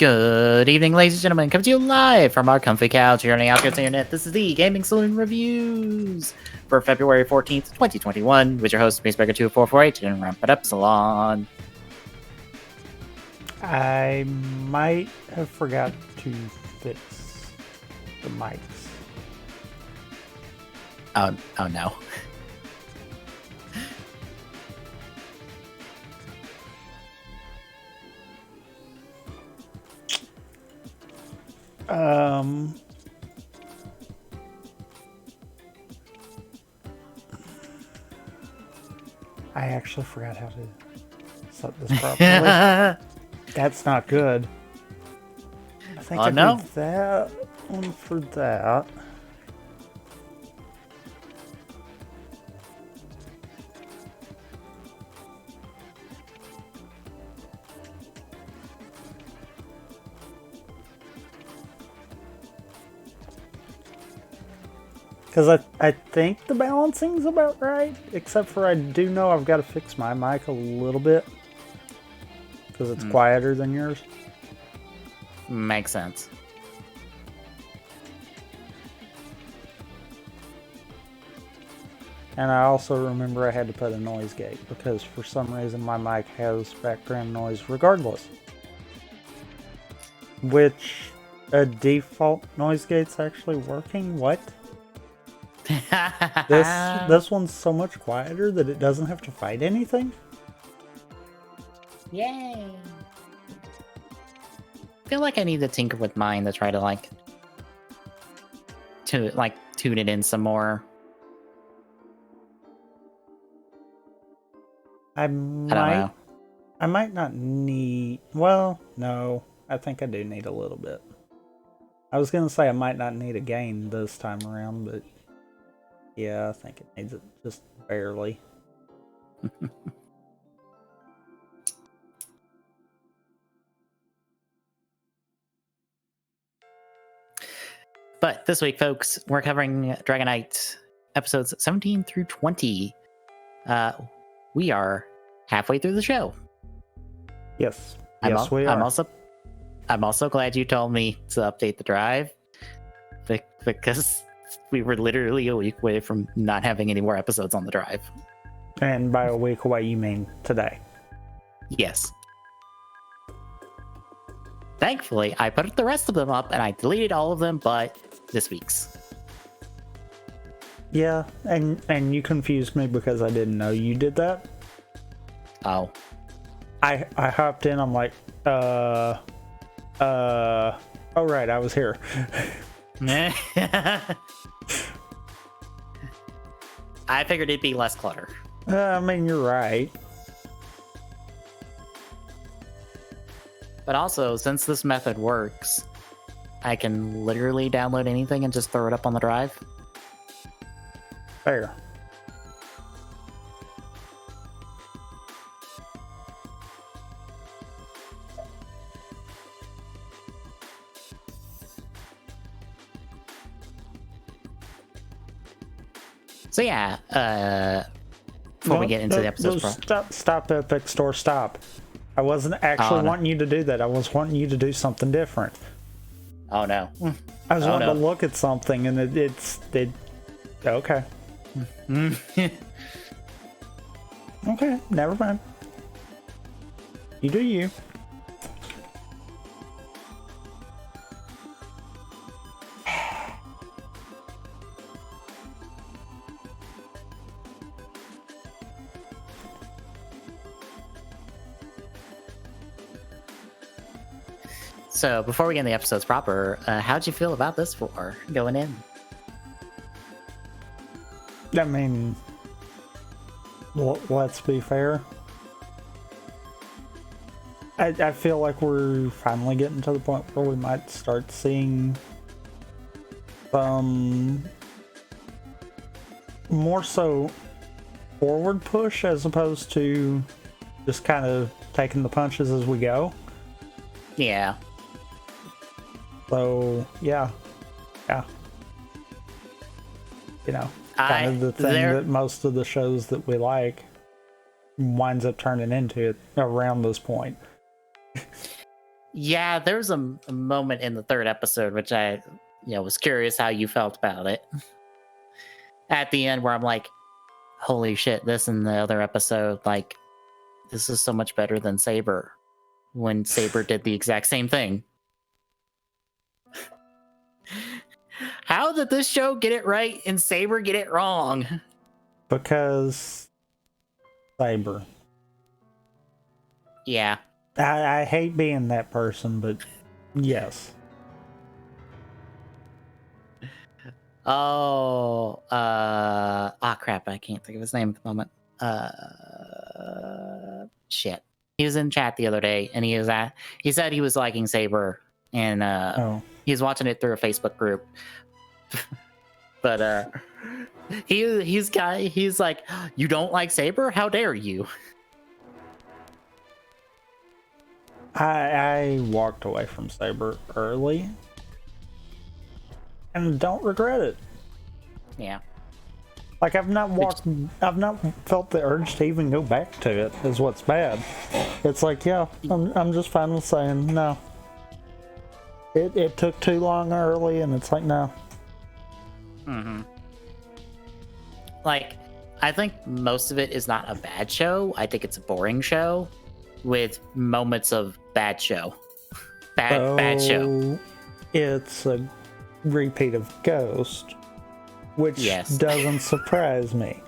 Good evening, ladies and gentlemen. Coming to you live from our comfy couch here on the Outskirts Internet. This is the Gaming Saloon Reviews for February 14th, 2021, with your host, Spacebreaker2448, and Ramp It Up Salon. I might have forgot to fix the mics. Oh no. I actually forgot how to set this properly. That's not good. I think I no. did that one for that. Because I think the balancing's about right, except for I do know I've got to fix my mic a little bit. Because it's quieter than yours. Makes sense. And I also remember I had to put a noise gate, because for some reason my mic has background noise regardless. Which, a default noise gate's actually working? What? This one's so much quieter that it doesn't have to fight anything? Yay! I feel like I need to tinker with mine to try to tune it in some more. I don't know. I might not need... Well, no. I think I do need a little bit. I was going to say I might not need a gain this time around, but... Yeah, I think it needs it just barely. But this week, folks, we're covering Dragon Knight episodes 17 through 20. We are halfway through the show. Yes. Yes, we are. I'm also glad you told me to update the drive, because we were literally a week away from not having any more episodes on the drive. And by a week away, you mean today? Yes. Thankfully, I put the rest of them up, and I deleted all of them but this week's. Yeah, and you confused me because I didn't know you did that. Oh. I hopped in, I'm like, oh right, I was here. I figured it'd be less clutter. I mean, you're right. But also, since this method works, I can literally download anything and just throw it up on the drive. Fair. So yeah, before we get into the episode, stop, Epic Store, stop. I wasn't actually wanting you to do that. I was wanting you to do something different. Oh no. I was wanting to look at something, and okay. Okay, never mind. You do you. So before we get into the episodes proper, how'd you feel about this for going in? I mean, let's be fair. I feel like we're finally getting to the point where we might start seeing more so forward push as opposed to just kind of taking the punches as we go. Yeah. So, yeah. You know, kind of the thing that most of the shows that we like winds up turning into it around this point. Yeah, there's a moment in the third episode which I, was curious how you felt about it. At the end, where I'm like, holy shit, this and the other episode, like, this is so much better than Saber. When Saber did the exact same thing. How did this show get it right and Saber get it wrong? Because Saber. Yeah. I hate being that person, but yes. Oh, crap, I can't think of his name at the moment. Shit. He was in chat the other day, and he said he was liking Saber, and he was watching it through a Facebook group. But he's like, you don't like Saber? How dare you? I walked away from Saber early and don't regret it. Yeah. Like, I've not felt the urge to even go back to it, is what's bad. It's like, yeah, I'm just fine with saying no. It took too long early, and it's like, no. Mm-hmm. Like, I think most of it is not a bad show. I think it's a boring show with moments of bad show. Bad show. It's a repeat of Ghost, which doesn't surprise me.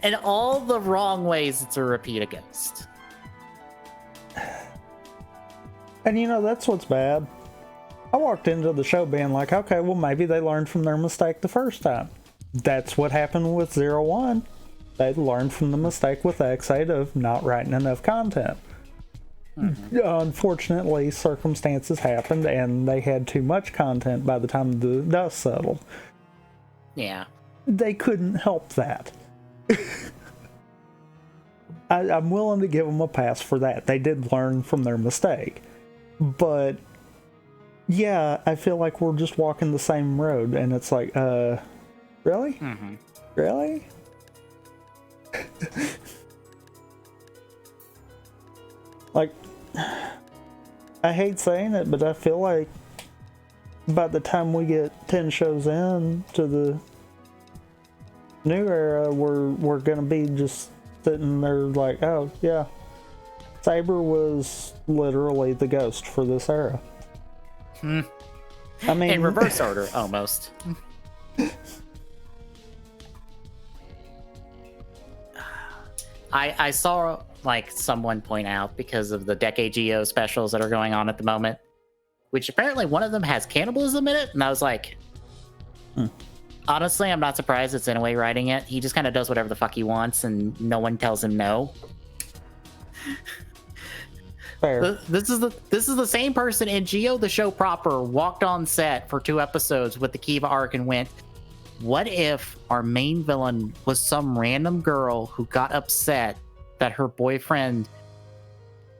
In all the wrong ways, it's a repeat of Ghost. And that's what's bad. I walked into the show being like, okay, well, maybe they learned from their mistake the first time. That's what happened with 01. They learned from the mistake with X8 of not writing enough content. Mm-hmm. Unfortunately, circumstances happened and they had too much content by the time the dust settled. Yeah. They couldn't help that. I'm willing to give them a pass for that. They did learn from their mistake. But yeah, I feel like we're just walking the same road, and it's like, really? Mm-hmm. Really? Like, I hate saying it, but I feel like by the time we get 10 shows in to the new era, we're gonna be just sitting there like, oh yeah, Saber was literally the Ghost for this era. I mean, in reverse order, almost. I saw like someone point out, because of the Decade Geo specials that are going on at the moment, which apparently one of them has cannibalism in it, and I was like, honestly, I'm not surprised it's Inoue writing it. He just kind of does whatever the fuck he wants, and no one tells him no. Fair. This is the same person in Geo the show proper walked on set for 2 episodes with the Kiva arc and went, what if our main villain was some random girl who got upset that her boyfriend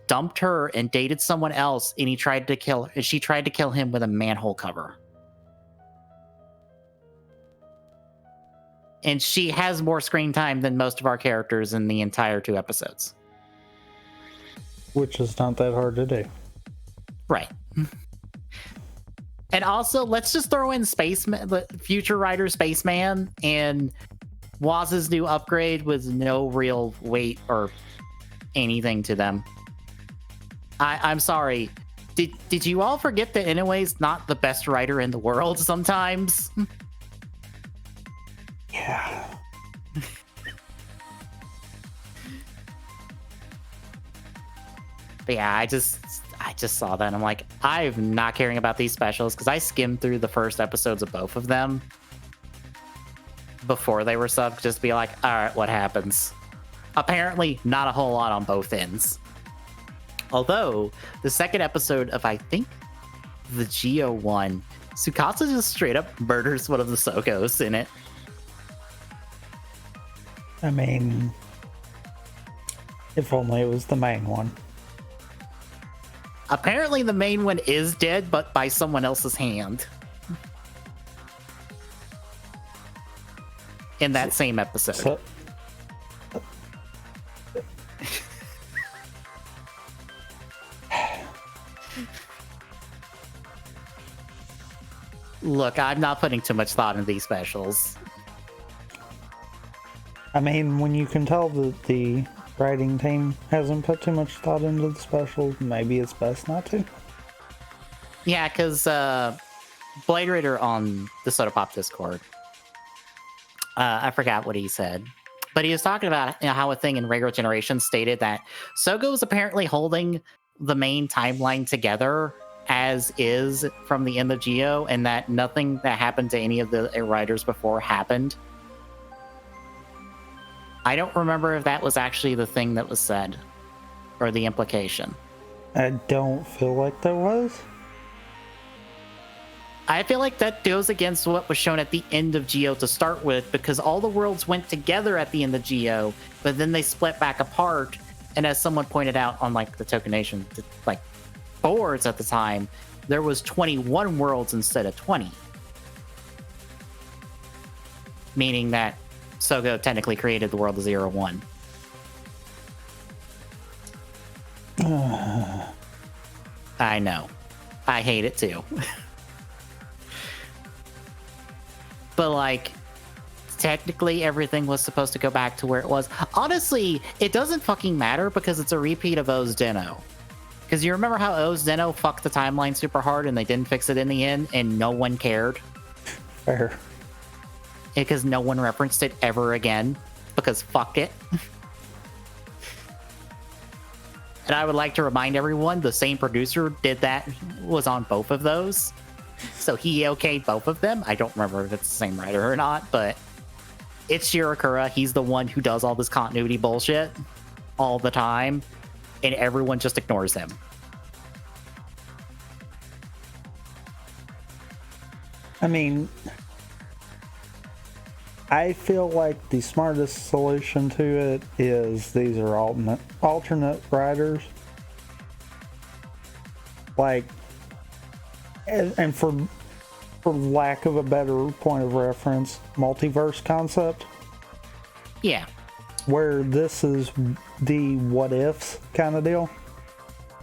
dumped her and dated someone else, and she tried to kill him with a manhole cover? And she has more screen time than most of our characters in the entire 2 episodes. Which is not that hard to do. Right. And also, let's just throw in the future writer Spaceman and Waz's new upgrade with no real weight or anything to them. I'm sorry. Did you all forget that Inoue's not the best writer in the world sometimes? Yeah. But yeah, I just saw that and I'm like, I'm not caring about these specials, because I skimmed through the first episodes of both of them before they were subbed, just to be like, all right, what happens? Apparently, not a whole lot on both ends. Although, the second episode of, I think, the Geo one, Tsukasa just straight up murders one of the Sokos in it. I mean, if only it was the main one. Apparently the main one is dead, but by someone else's hand. In that same episode. Look, I'm not putting too much thought into these specials. I mean, when you can tell that the writing team hasn't put too much thought into the specials, maybe it's best not to. Yeah, because Blade Raider on the Soda Pop Discord, I forgot what he said, but he was talking about how a thing in regular generation stated that Sogo was apparently holding the main timeline together as is from the end of Geo, and that nothing that happened to any of the writers before happened. I don't remember if that was actually the thing that was said, or the implication. I don't feel like there was. I feel like that goes against what was shown at the end of Geo to start with, because all the worlds went together at the end of Geo, but then they split back apart. And as someone pointed out on like the Tokenation like boards at the time, there was 21 worlds instead of 20, meaning that Sogo technically created the world of 0-1. I know, I hate it too. But like, technically everything was supposed to go back to where it was. Honestly, it doesn't fucking matter because it's a repeat of O's Deno. Because you remember how O's Deno fucked the timeline super hard and they didn't fix it in the end and no one cared? Fair. Because no one referenced it ever again. Because fuck it. And I would like to remind everyone, the same producer was on both of those. So he okayed both of them. I don't remember if it's the same writer or not, but it's Shirakura. He's the one who does all this continuity bullshit all the time, and everyone just ignores him. I mean, I feel like the smartest solution to it is these are alternate writers. Like, and for lack of a better point of reference, multiverse concept. Yeah. Where this is the what ifs kind of deal.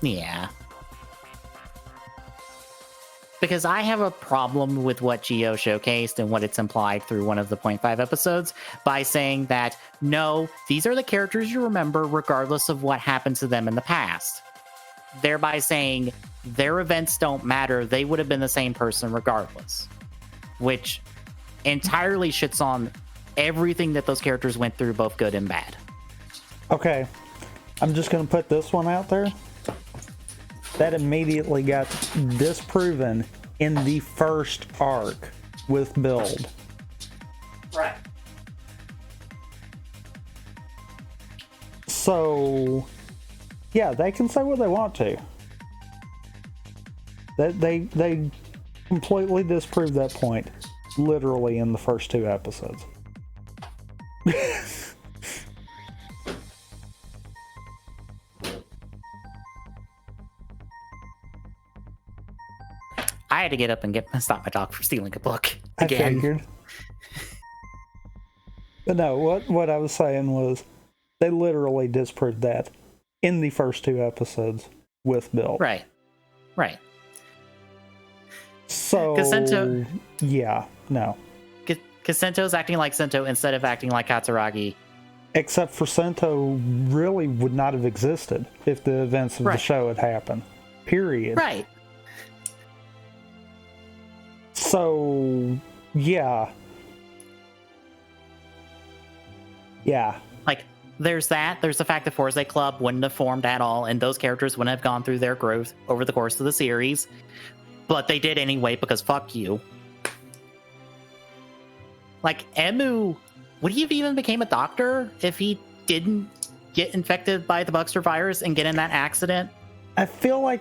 Yeah. Because I have a problem with what Geo showcased and what it's implied through one of the 0.5 episodes by saying that, no, these are the characters you remember regardless of what happened to them in the past. Thereby saying their events don't matter, they would have been the same person regardless. Which entirely shits on everything that those characters went through, both good and bad. Okay, I'm just going to put this one out there. That immediately got disproven in the first arc with Build. Right. So, yeah, they can say what they want to. They completely disproved that point, literally in the first 2 episodes. I had to get up and stop my dog from stealing a book again. I figured. But no, what I was saying was they literally disproved that in the first 2 episodes with Bill. Right. So, yeah, no. Because Sento's acting like Sento instead of acting like Katsuragi. Except for Sento really would not have existed if the events of the show had happened. Period. Right. So, yeah. Yeah. Like, there's that. There's the fact that Forza Club wouldn't have formed at all, and those characters wouldn't have gone through their growth over the course of the series. But they did anyway, because fuck you. Like, Emu, would he have even became a doctor if he didn't get infected by the Bugster virus and get in that accident? I feel like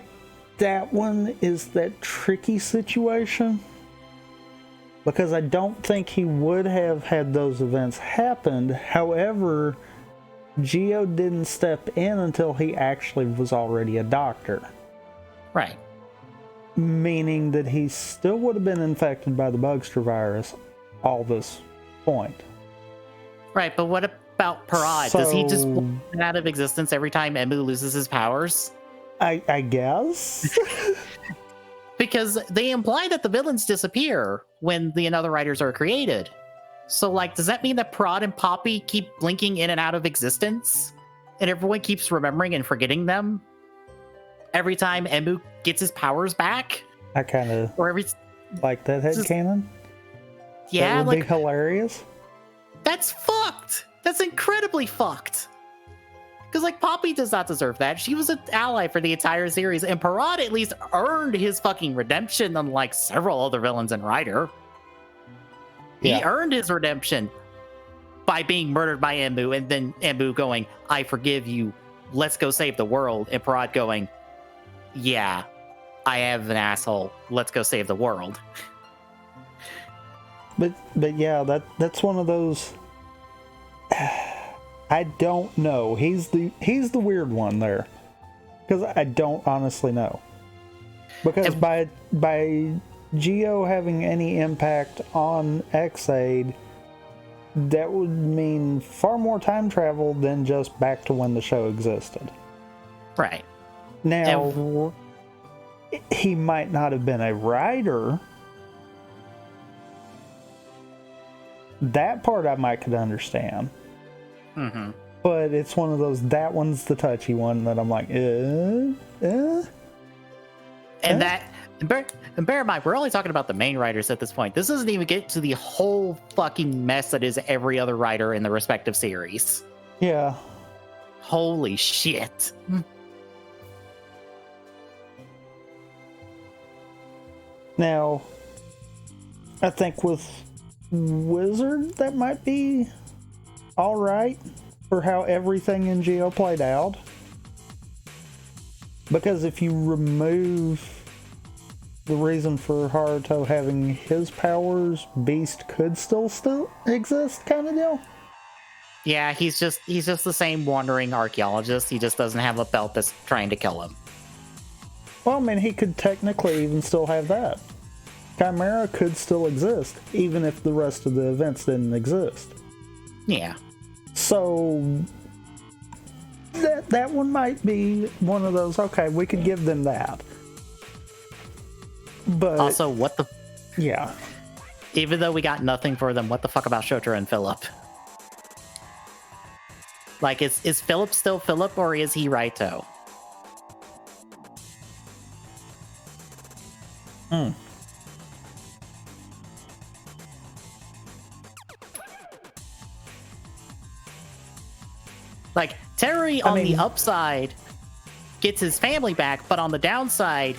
that one is that tricky situation. Because I don't think he would have had those events happened. However, Geo didn't step in until he actually was already a doctor. Right. Meaning that he still would have been infected by the Bugster virus all this point. Right, but what about Parad? Does he just get out of existence every time Emu loses his powers? I guess. Because they imply that the villains disappear when the other writers are created. So, like, does that mean that Prod and Poppy keep blinking in and out of existence? And everyone keeps remembering and forgetting them? Every time Emu gets his powers back? I kind of like that headcanon. Yeah, that would be hilarious. That's fucked. That's incredibly fucked. Because, like, Poppy does not deserve that. She was an ally for the entire series, and Parad at least earned his fucking redemption, unlike several other villains in Rider. He earned his redemption by being murdered by Emu, and then Emu going, I forgive you, let's go save the world, and Parad going, yeah, I am an asshole, let's go save the world. But yeah, that's one of those. I don't know. He's the weird one there, because I don't honestly know. Because by Geo having any impact on Xaid, that would mean far more time travel than just back to when the show existed. Right. Now, he might not have been a writer. That part I might could understand. Mm-hmm. But it's one of those, that one's the touchy one that I'm like, And bear in mind, we're only talking about the main writers at this point. This doesn't even get to the whole fucking mess that is every other writer in the respective series. Yeah. Holy shit. Now, I think with Wizard, that might be alright for how everything in Geo played out. Because if you remove the reason for Haruto having his powers, Beast could still exist, kind of deal. Yeah, he's just the same wandering archaeologist. He just doesn't have a belt that's trying to kill him. Well, I mean, he could technically even still have that. Chimera could still exist, even if the rest of the events didn't exist. Yeah. So that one might be one of those, okay, we could give them that. But also, what the... Yeah. Even though we got nothing for them, what the fuck about Shotaro and Philip? Like, is Philip still Philip, or is he Raito? Like, Terry on the upside gets his family back, but on the downside,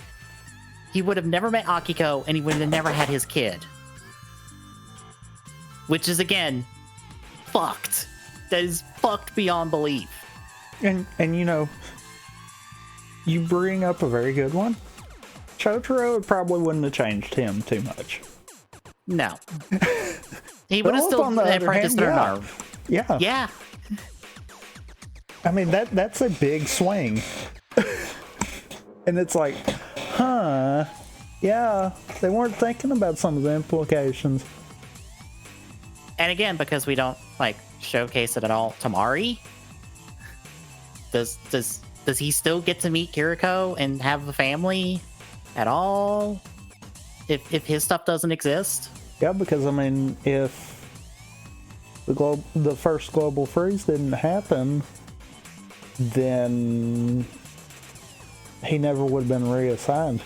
he would have never met Akiko, and he would have never had his kid. Which is, again, fucked. That is fucked beyond belief. And you know, you bring up a very good one. Shotaro probably wouldn't have changed him too much. No. He would have still apprenticed in an Yeah. Yeah. I mean, that's a big swing. And it's like, yeah, they weren't thinking about some of the implications. And again, because we don't, like, showcase it at all, Tamari? Does he still get to meet Kiriko and have a family at all? If his stuff doesn't exist? Yeah, because, I mean, if the first global freeze didn't happen, then he never would have been reassigned.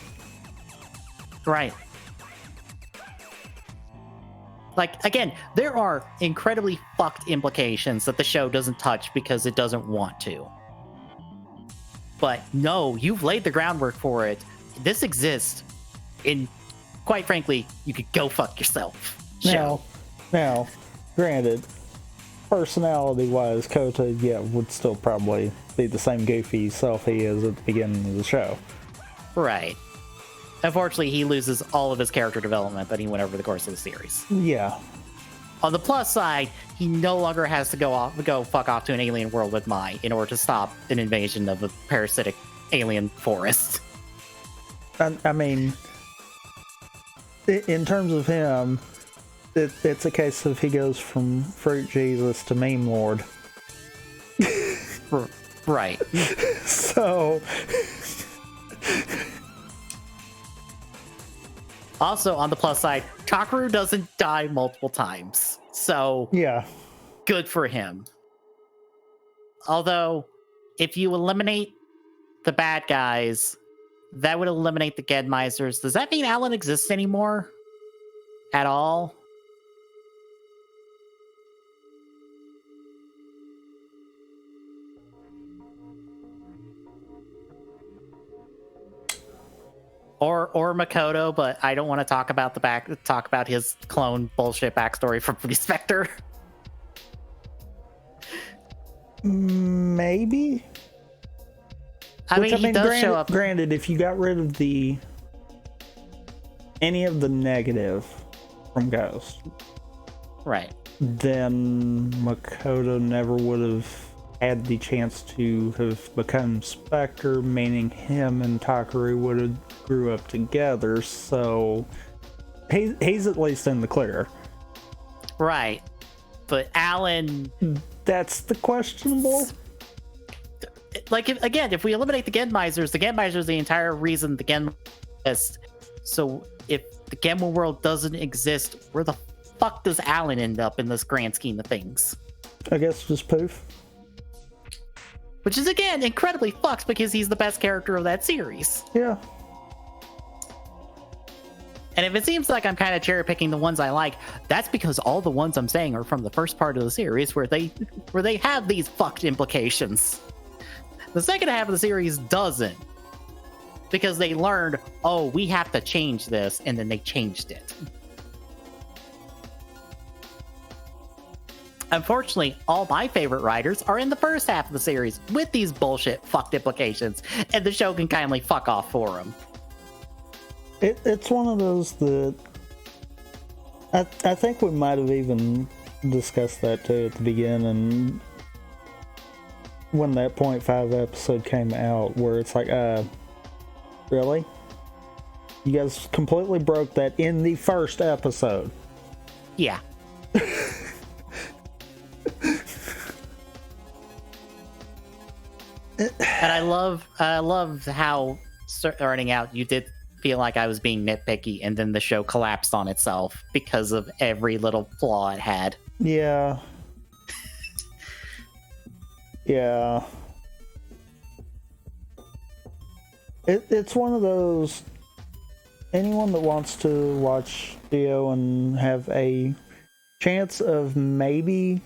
Right. Like, again, there are incredibly fucked implications that the show doesn't touch because it doesn't want to. But no, you've laid the groundwork for it. This exists. And quite frankly, you could go fuck yourself. Now, granted, personality-wise, Kota, would still probably be the same goofy self he is at the beginning of the show. Right. Unfortunately, he loses all of his character development that he went over the course of the series. Yeah. On the plus side, he no longer has to go fuck off to an alien world with Mai in order to stop an invasion of a parasitic alien forest. I mean, in terms of him, it's a case of he goes from Fruit Jesus to Meme Lord. Right. So... Also, on the plus side, Takaru doesn't die multiple times. So, Yeah. good for him. Although, if you eliminate the bad guys, that would eliminate the Genmeisers. Does that mean Alan exists anymore? At all? Or Makoto, but I don't want to talk about his clone bullshit backstory from Beast Vector. Maybe. I mean, he does show up. Granted, if you got rid of any of the negative from Ghost, right, then Makoto never would have had the chance to have become Spectre, meaning him and Takaru would have grew up together, so he's at least in the clear. Right. But Alan... That's the questionable. Like, if we eliminate the Genmeisers are the entire reason the Gen exist. So if the Genma world doesn't exist, where the fuck does Alan end up in this grand scheme of things? I guess just poof. Which is, again, incredibly fucked because he's the best character of that series. Yeah. And if it seems like I'm kind of cherry picking the ones I like, that's because all the ones I'm saying are from the first part of the series where they have these fucked implications. The second half of the series doesn't. Because they learned, oh, we have to change this, and then they changed it. Unfortunately, all my favorite writers are in the first half of the series with these bullshit fucked implications, and the show can kindly fuck off for them. It's one of those that I think we might have even discussed that too at the beginning when that 0.5 episode came out, where it's like, really? You guys completely broke that in the first episode. Yeah. And I love how starting out you did feel like I was being nitpicky, and then the show collapsed on itself because of every little flaw it had. Yeah. Yeah. It's one of those, anyone that wants to watch Dio and have a chance of maybe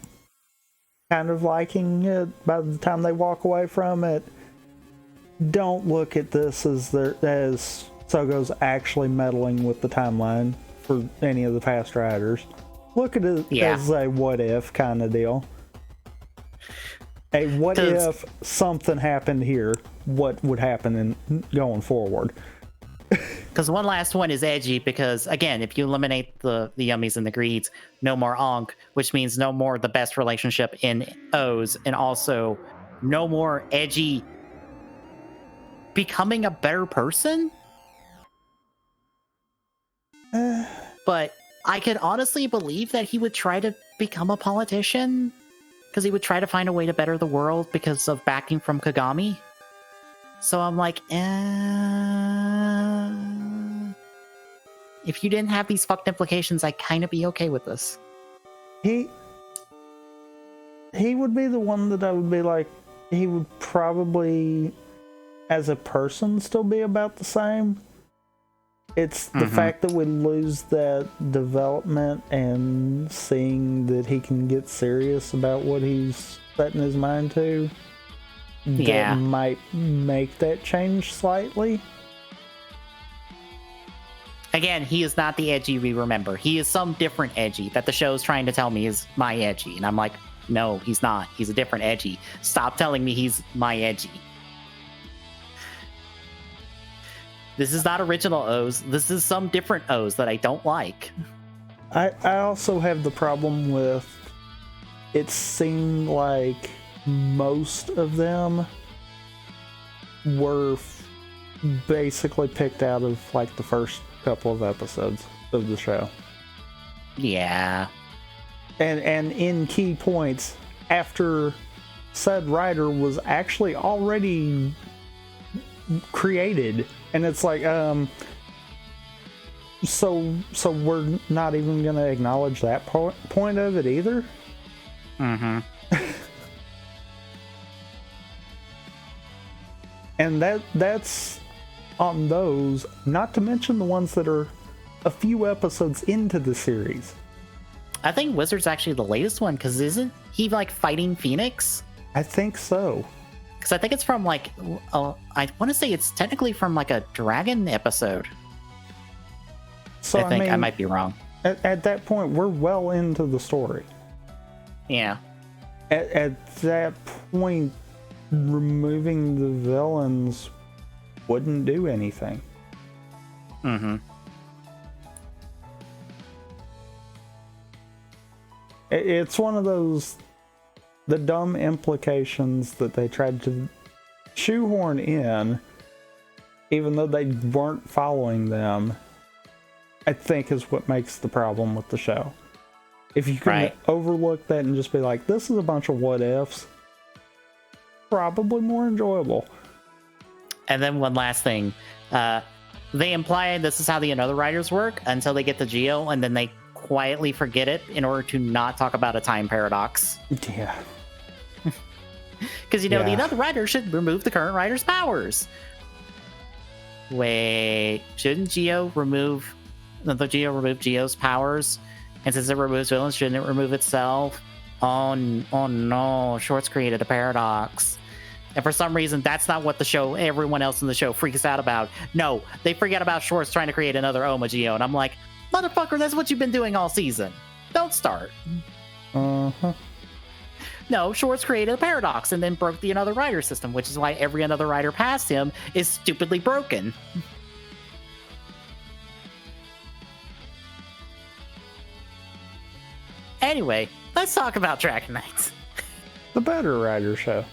kind of liking it by the time they walk away from it, don't look at this as Sogo's actually meddling with the timeline for any of the past riders. Look at it as a what if kind of deal. A what if something happened here, what would happen going forward? Because one last one is edgy, because again, if you eliminate the Yummies and the Greeds, no more Ankh, which means no more the best relationship in O's, and also no more edgy becoming a better person. But I could honestly believe that he would try to become a politician, because he would try to find a way to better the world because of backing from Kagami. So I'm like, if you didn't have these fucked implications, I'd kind of be okay with this. He would be the one that I would be like, he would probably, as a person, still be about the same. It's the fact that we lose that development and seeing that he can get serious about what he's setting his mind to. Yeah. That might make that change slightly. Again, he is not the edgy we remember. He is some different edgy that the show's trying to tell me is my edgy. And I'm like, no, he's not. He's a different edgy. Stop telling me he's my edgy. This is not original O's. This is some different O's that I don't like. I also have the problem with, it seemed like most of them were basically picked out of like the first couple of episodes of the show. Yeah. And in key points after said writer was actually already created. And it's like, So we're not even gonna acknowledge that point of it either. Mm-hmm. And that's on those, not to mention the ones that are a few episodes into the series. I think Wizard's actually the latest one, because isn't he like fighting Phoenix? I think so. Because I think it's from like, I want to say it's technically from like a dragon episode. So I think I might be wrong. At that point, we're well into the story. Yeah. At that point, removing the villains wouldn't do anything. Mm-hmm. It's one of those, the dumb implications that they tried to shoehorn in, even though they weren't following them, I think is what makes the problem with the show. If you can overlook that and just be like, this is a bunch of what ifs, probably more enjoyable. And then one last thing. They imply this is how the other writers work until they get to Geo, and then they quietly forget it in order to not talk about a time paradox. Yeah. Because, the other writer should remove the current writer's powers. Wait, shouldn't Geo remove Geo's powers? And since it removes villains, shouldn't it remove itself? Oh no, Shorts created a paradox. And for some reason, that's not what everyone else in the show freaks out about. No, they forget about Shorts trying to create another Oma Geo. And I'm like, motherfucker, that's what you've been doing all season. Don't start. Uh-huh. No, Shorts created a paradox and then broke the another writer system, which is why every another writer past him is stupidly broken. Anyway, let's talk about Dragon Knights. The better writer show.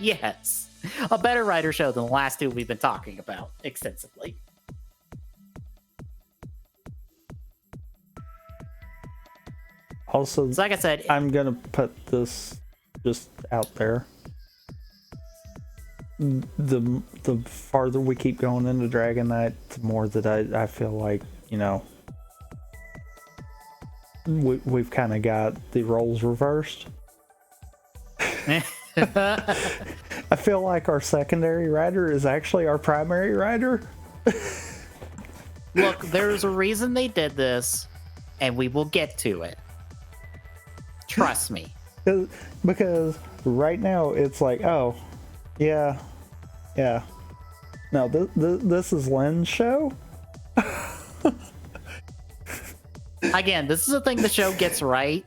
Yes, a better writer show than the last two we've been talking about extensively. Also, so like I said, I'm gonna put this just out there. The farther we keep going into Dragon Knight, the more that I feel like, we've kind of got the roles reversed. I feel like our secondary writer is actually our primary writer. Look, there's a reason they did this, and we will get to it. Trust me. Because right now it's like, oh, yeah. No, this is Lynn's show. Again, this is a thing the show gets right,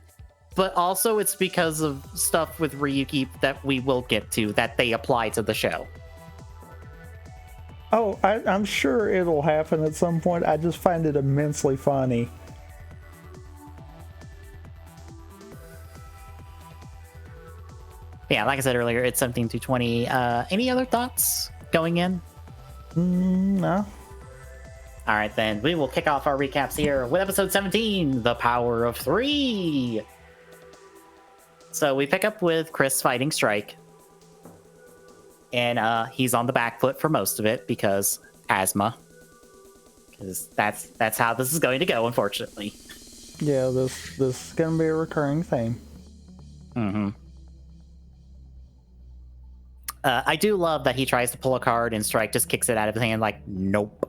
but also it's because of stuff with Ryuki that we will get to that they apply to the show. Oh, I'm sure it'll happen at some point. I just find it immensely funny. Yeah, like I said earlier, it's 17 to 20. Any other thoughts going in? No. All right, then we will kick off our recaps here with episode 17, The Power of Three. So we pick up with Chris fighting Strike. And he's on the back foot for most of it because asthma. Because that's how this is going to go, unfortunately. Yeah, this is going to be a recurring theme. Mm-hmm. I do love that he tries to pull a card and Strike just kicks it out of his hand like, nope.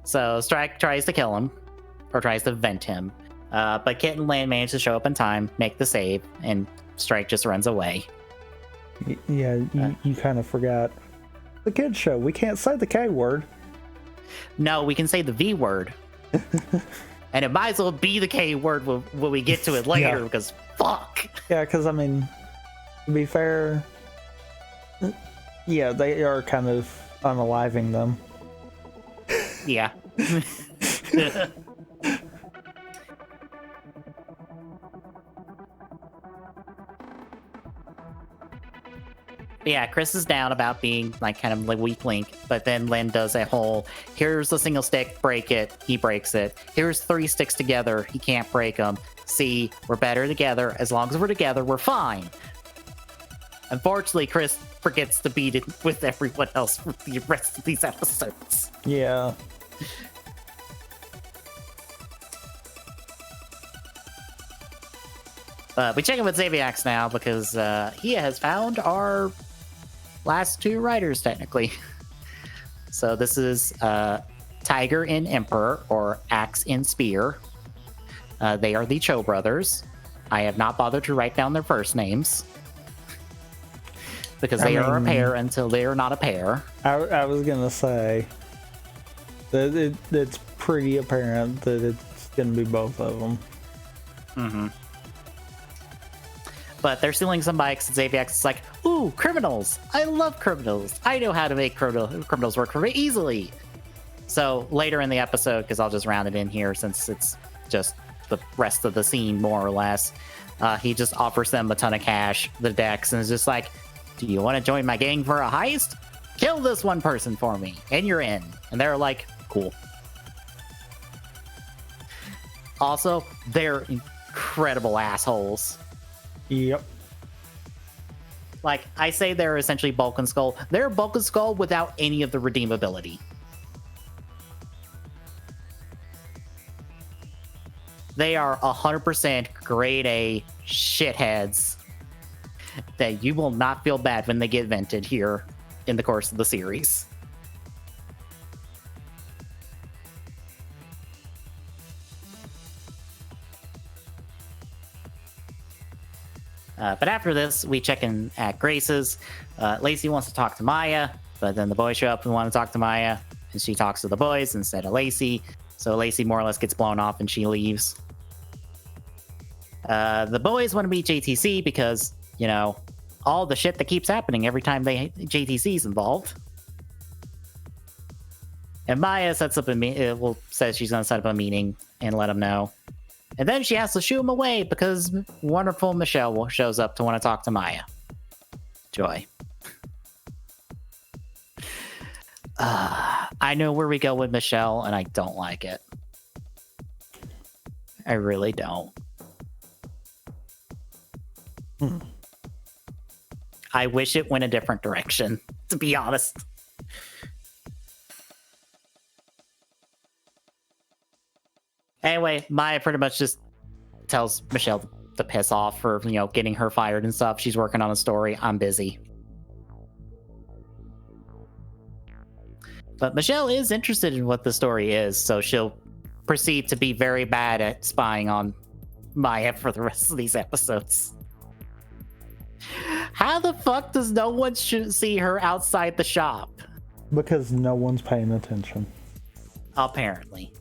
So Strike tries to kill him, or tries to vent him. But Kit and Lan manage to show up in time, make the save, and Strike just runs away. Yeah, you kind of forgot. The kids show, we can't say the K word. No, we can say the V word. And it might as well be the K word when we get to it later, because fuck. Yeah, because, I mean, to be fair, yeah, they are kind of unaliving them. Yeah. Yeah, Chris is down about being like kind of like weak link, but then Lynn does a whole, here's the single stick, break it, he breaks it. Here's 3 sticks together, he can't break them. See, we're better together. As long as we're together, we're fine. Unfortunately, Chris forgets to beat it with everyone else for the rest of these episodes. Yeah. We check in with Xaviax now because he has found our last two writers, technically. So this is Tiger and Emperor, or Axe and Spear. They are the Cho brothers. I have not bothered to write down their first names because they are a pair until they are not a pair. I was going to say that it's pretty apparent that it's going to be both of them. Mm-hmm. But they're stealing some bikes, and Xaviax is like, ooh, criminals! I love criminals! I know how to make criminals work for me easily! So later in the episode, because I'll just round it in here since it's just the rest of the scene, more or less, he just offers them a ton of cash, the decks, and is just like, do you want to join my gang for a heist? Kill this one person for me, and you're in. And they're like, cool. Also, they're incredible assholes. Yep. Like, I say they're essentially Bulk and Skull. They're Bulk and Skull without any of the redeemability. They are 100% grade A shitheads that you will not feel bad when they get vented here in the course of the series. But after this, we check in at Grace's. Lacey wants to talk to Maya, but then the boys show up and want to talk to Maya, and she talks to the boys instead of Lacey. So Lacey more or less gets blown off and she leaves. The boys want to meet JTC because, you know, all the shit that keeps happening every time JTC's involved. And Maya sets up says she's going to set up a meeting and let them know. And then she has to shoo him away because wonderful Michelle shows up to want to talk to Maya. Joy. I know where we go with Michelle, and I don't like it. I really don't. I wish it went a different direction, to be honest. Anyway, Maya pretty much just tells Michelle to piss off for, you know, getting her fired and stuff. She's working on a story. I'm busy. But Michelle is interested in what the story is, so she'll proceed to be very bad at spying on Maya for the rest of these episodes. How the fuck does no one see her outside the shop? Because no one's paying attention. Apparently.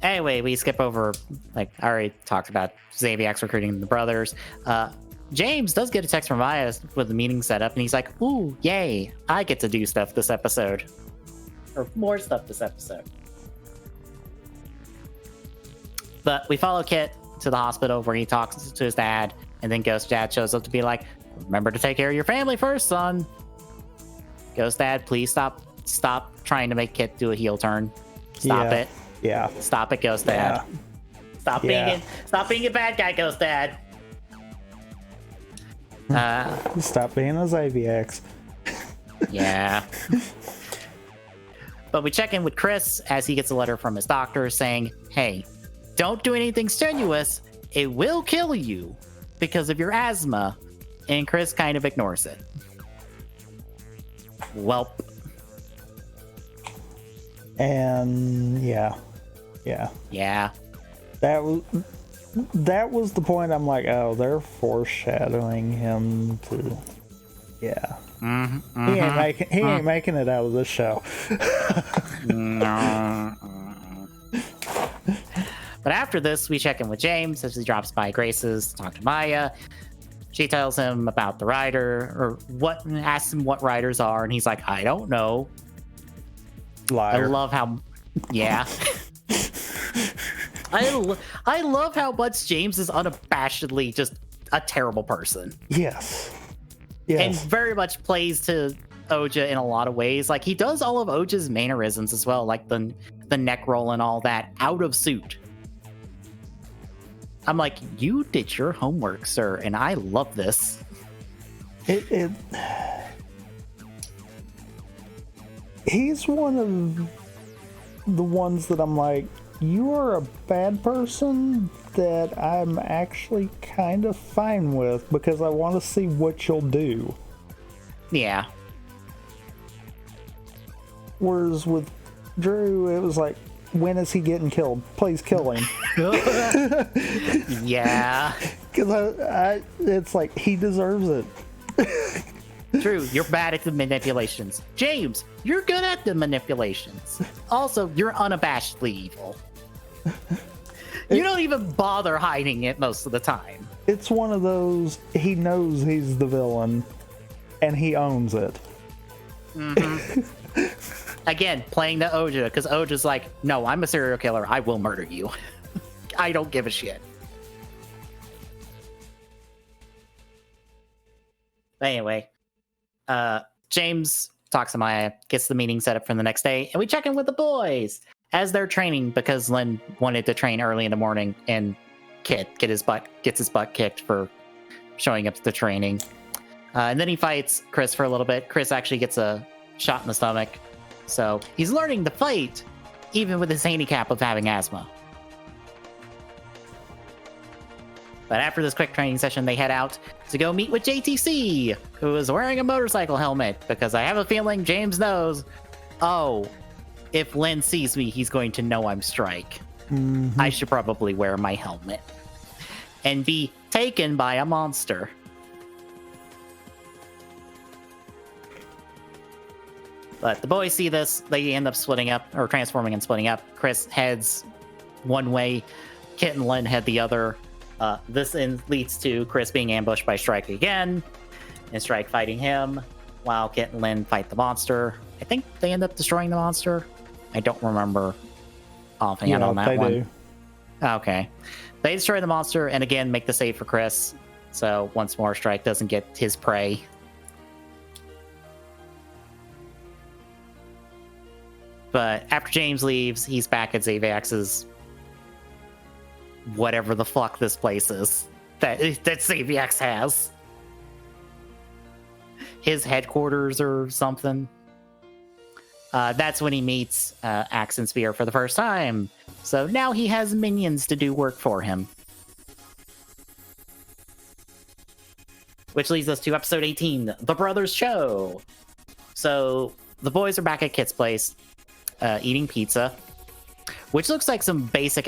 Anyway, we skip over, like, I already talked about Xaviax recruiting the brothers. James does get a text from Maya with the meeting set up, and he's like, ooh, yay, I get to do stuff this episode. Or more stuff this episode. But we follow Kit to the hospital where he talks to his dad, and then Ghost Dad shows up to be like, remember to take care of your family first, son. Ghost Dad, please stop trying to make Kit do a heel turn. Stop it. Yeah. Stop it, Ghost Dad. Stop being a bad guy, Ghost Dad. Stop being a Xaviax. Yeah. But we check in with Chris as he gets a letter from his doctor saying, hey, don't do anything strenuous. It will kill you because of your asthma. And Chris kind of ignores it. Welp. And yeah. That was the point. I'm like, oh, they're foreshadowing him to, yeah. He ain't making it out of this show. But after this, we check in with James as he drops by Grace's to talk to Maya. She tells him about the rider, asks him what riders are, and he's like, I don't know. Liar. I love how, yeah. I love how much James is unabashedly just a terrible person. Yes. And very much plays to Oja in a lot of ways. Like, he does all of Oja's mannerisms as well, like the neck roll and all that, out of suit. I'm like, you did your homework, sir, and I love this. He's one of the ones that I'm like, you are a bad person that I'm actually kind of fine with because I want to see what you'll do. Yeah. Whereas with Drew, it was like, when is he getting killed? Please kill him. Yeah. Because it's like, he deserves it. True, you're bad at the manipulations. James, you're good at the manipulations. Also, you're unabashedly evil. You don't even bother hiding it most of the time. It's one of those, he knows he's the villain, and he owns it. Mm-hmm. Again, playing the Oja, because Oja's like, no, I'm a serial killer. I will murder you. I don't give a shit. Anyway, James talks to Maya, gets the meeting set up for the next day, and we check in with the boys as they're training because Lynn wanted to train early in the morning, and Kit gets his butt kicked for showing up to the training. And then he fights Chris for a little bit. Chris actually gets a shot in the stomach, so he's learning to fight even with his handicap of having asthma. But after this quick training session, they head out to go meet with JTC, who is wearing a motorcycle helmet, because I have a feeling James knows, oh, if Lynn sees me, he's going to know I'm Strike. Mm-hmm. I should probably wear my helmet and be taken by a monster. But the boys see this, they end up splitting up, or transforming and splitting up. Chris heads one way, Kit and Lynn head the other. This leads to Chris being ambushed by Strike again, and Strike fighting him, while Kit and Lynn fight the monster. I think they end up destroying the monster. I don't remember offhand on that one. Do. Okay. They destroy the monster, and again, make the save for Chris. So once more, Strike doesn't get his prey. But after James leaves, he's back at Xaviax's whatever the fuck this place is that Xaviax has. His headquarters or something. That's when he meets Axe and Spear for the first time. So now he has minions to do work for him. Which leads us to episode 18, The Brothers Show. So the boys are back at Kit's place, eating pizza. Which looks like some basic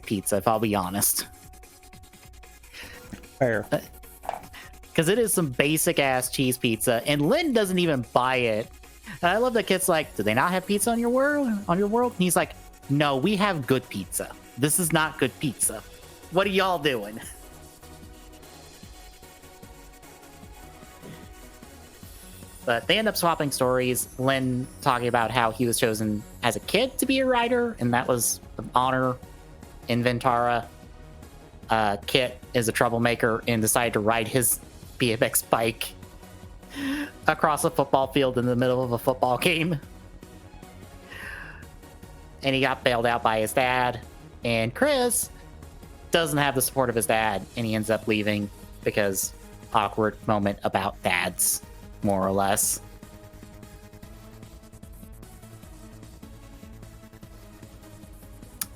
pizza, if I'll be honest. Fair. Because it is some basic ass cheese pizza, and Lynn doesn't even buy it. And I love that Kit's like, do they not have pizza on your world? And he's like, no, we have good pizza. This is not good pizza. What are y'all doing? But they end up swapping stories. Lynn talking about how he was chosen as a kid to be a rider, and that was an honor in Ventara. Kit is a troublemaker and decided to ride his BMX bike across a football field in the middle of a football game. And he got bailed out by his dad. And Chris doesn't have the support of his dad, and he ends up leaving because awkward moment about dads. More or less.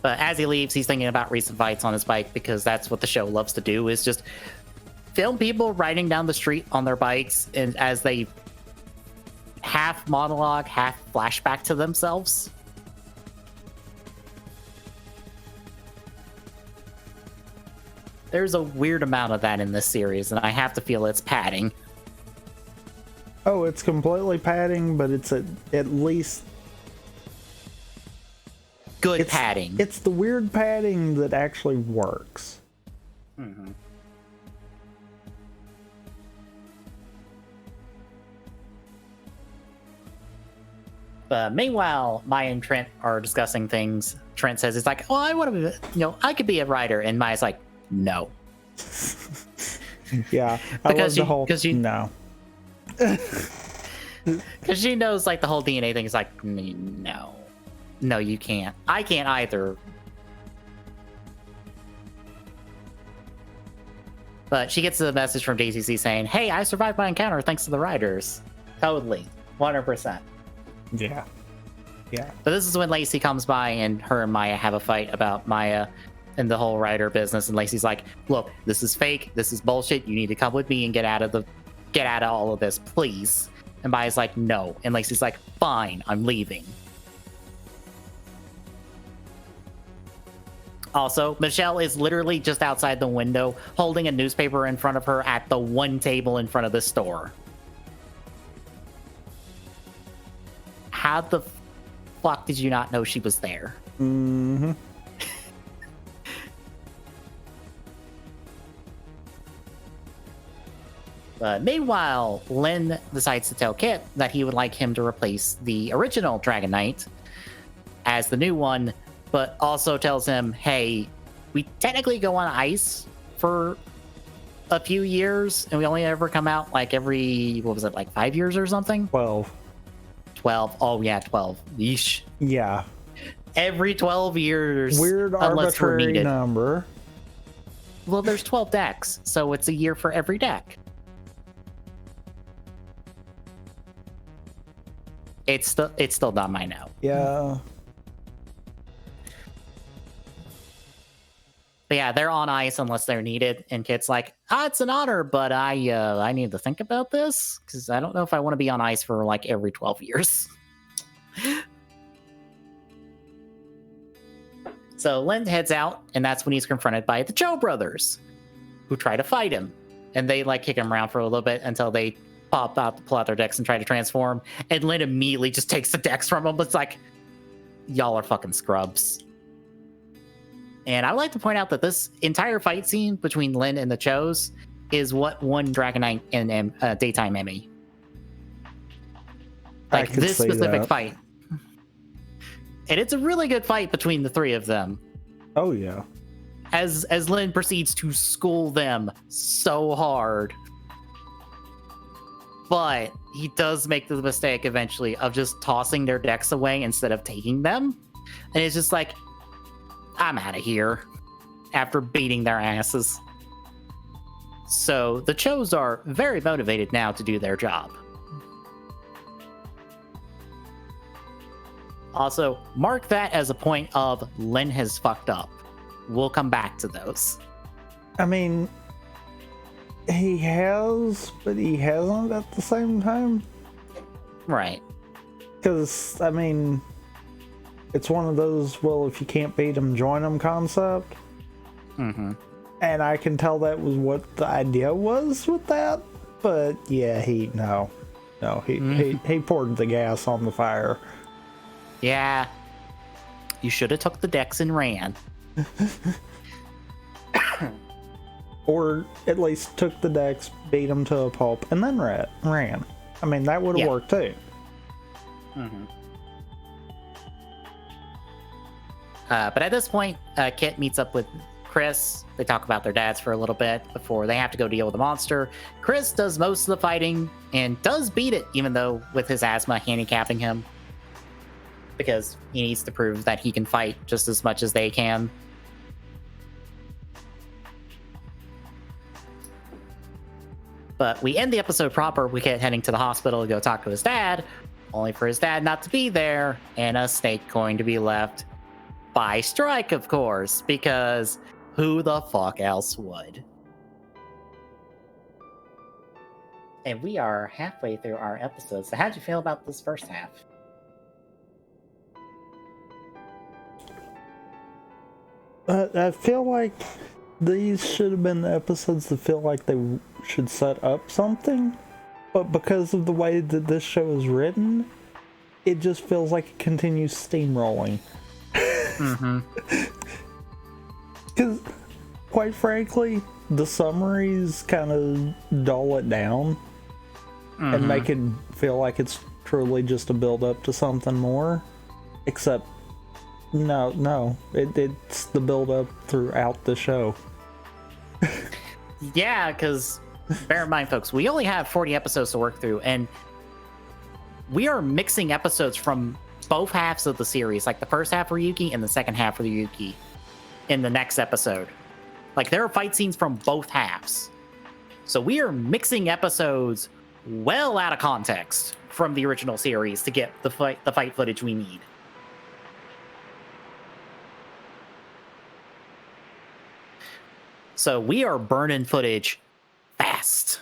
But as he leaves, he's thinking about recent fights on his bike, because that's what the show loves to do, is just film people riding down the street on their bikes, and as they half monologue, half flashback to themselves. There's a weird amount of that in this series, and I have to feel it's padding. Oh, it's completely padding, but it's at least good padding. It's the weird padding that actually works. Mm-hmm. Meanwhile, Maya and Trent are discussing things. Trent says, "It's like, oh, I want to be, I could be a writer," and Maya's like, "No." Yeah, because no. Because she knows, like, the whole DNA thing is like, no, you can't. I can't either. But she gets the message from JCC saying, hey, I survived my encounter thanks to the riders. Totally. 100%. Yeah. Yeah. But this is when Lacey comes by and her and Maya have a fight about Maya and the whole rider business. And Lacey's like, look, this is fake. This is bullshit. You need to come with me and get out of all of this, please. And Maya's like, no. And Lacey's like, fine, I'm leaving. Also, Michelle is literally just outside the window holding a newspaper in front of her at the one table in front of the store. How the fuck did you not know she was there? Mm-hmm. But meanwhile, Lin decides to tell Kit that he would like him to replace the original Dragon Knight as the new one, but also tells him, hey, we technically go on ice for a few years, and we only ever come out like every, 5 years or something? 12. 12. Oh, yeah, 12. Yeesh. Yeah. Every 12 years. Weird arbitrary number. Well, there's 12 decks, so it's a year for every deck. It's still dumb, I know. Yeah. But yeah, they're on ice unless they're needed, and Kit's like, it's an honor, but I need to think about this, because I don't know if I want to be on ice for like every 12 years. So Lin heads out, and that's when he's confronted by the Cho brothers, who try to fight him. And they like kick him around for a little bit until they pull out their decks and try to transform. And Lin immediately just takes the decks from them. It's like, y'all are fucking scrubs. And I would like to point out that this entire fight scene between Lin and the Chos is what won Dragon Knight and Daytime Emmy. Like this specific fight. And it's a really good fight between the three of them. Oh yeah. As Lin proceeds to school them so hard. But he does make the mistake eventually of just tossing their decks away instead of taking them. And it's just like, I'm out of here after beating their asses. So the Chos are very motivated now to do their job. Also, mark that as a point of Lin has fucked up. We'll come back to those. I mean, he has, but he hasn't at the same time. Right. Because, I mean, it's one of those, well, if you can't beat them, join them concept. Mm-hmm. And I can tell that was what the idea was with that. But yeah, he poured the gas on the fire. Yeah. You should have took the decks and ran. Or at least took the decks, beat them to a pulp, and then ran. I mean, that would have worked too. Mm-hmm. But at this point, Kit meets up with Chris. They talk about their dads for a little bit before they have to go deal with the monster. Chris does most of the fighting and does beat it, even though with his asthma handicapping him. Because he needs to prove that he can fight just as much as they can. But we end the episode proper. We get heading to the hospital to go talk to his dad, only for his dad not to be there, and a snake going to be left by Strike, of course, because who the fuck else would? And we are halfway through our episode, so how'd you feel about this first half? I feel like these should have been the episodes that feel like they should set up something, but because of the way that this show is written, it just feels like it continues steamrolling. Mm-hmm. Because, quite frankly, the summaries kind of dull it down and make it feel like it's truly just a build up to something more. Except, no, it's the build up throughout the show. Yeah, because bear in mind, folks, we only have 40 episodes to work through, and we are mixing episodes from both halves of the series, like the first half for Yuki and the second half for the Yuki in the next episode. Like, there are fight scenes from both halves. So we are mixing episodes well out of context from the original series to get the fight footage we need. So we are burning footage fast.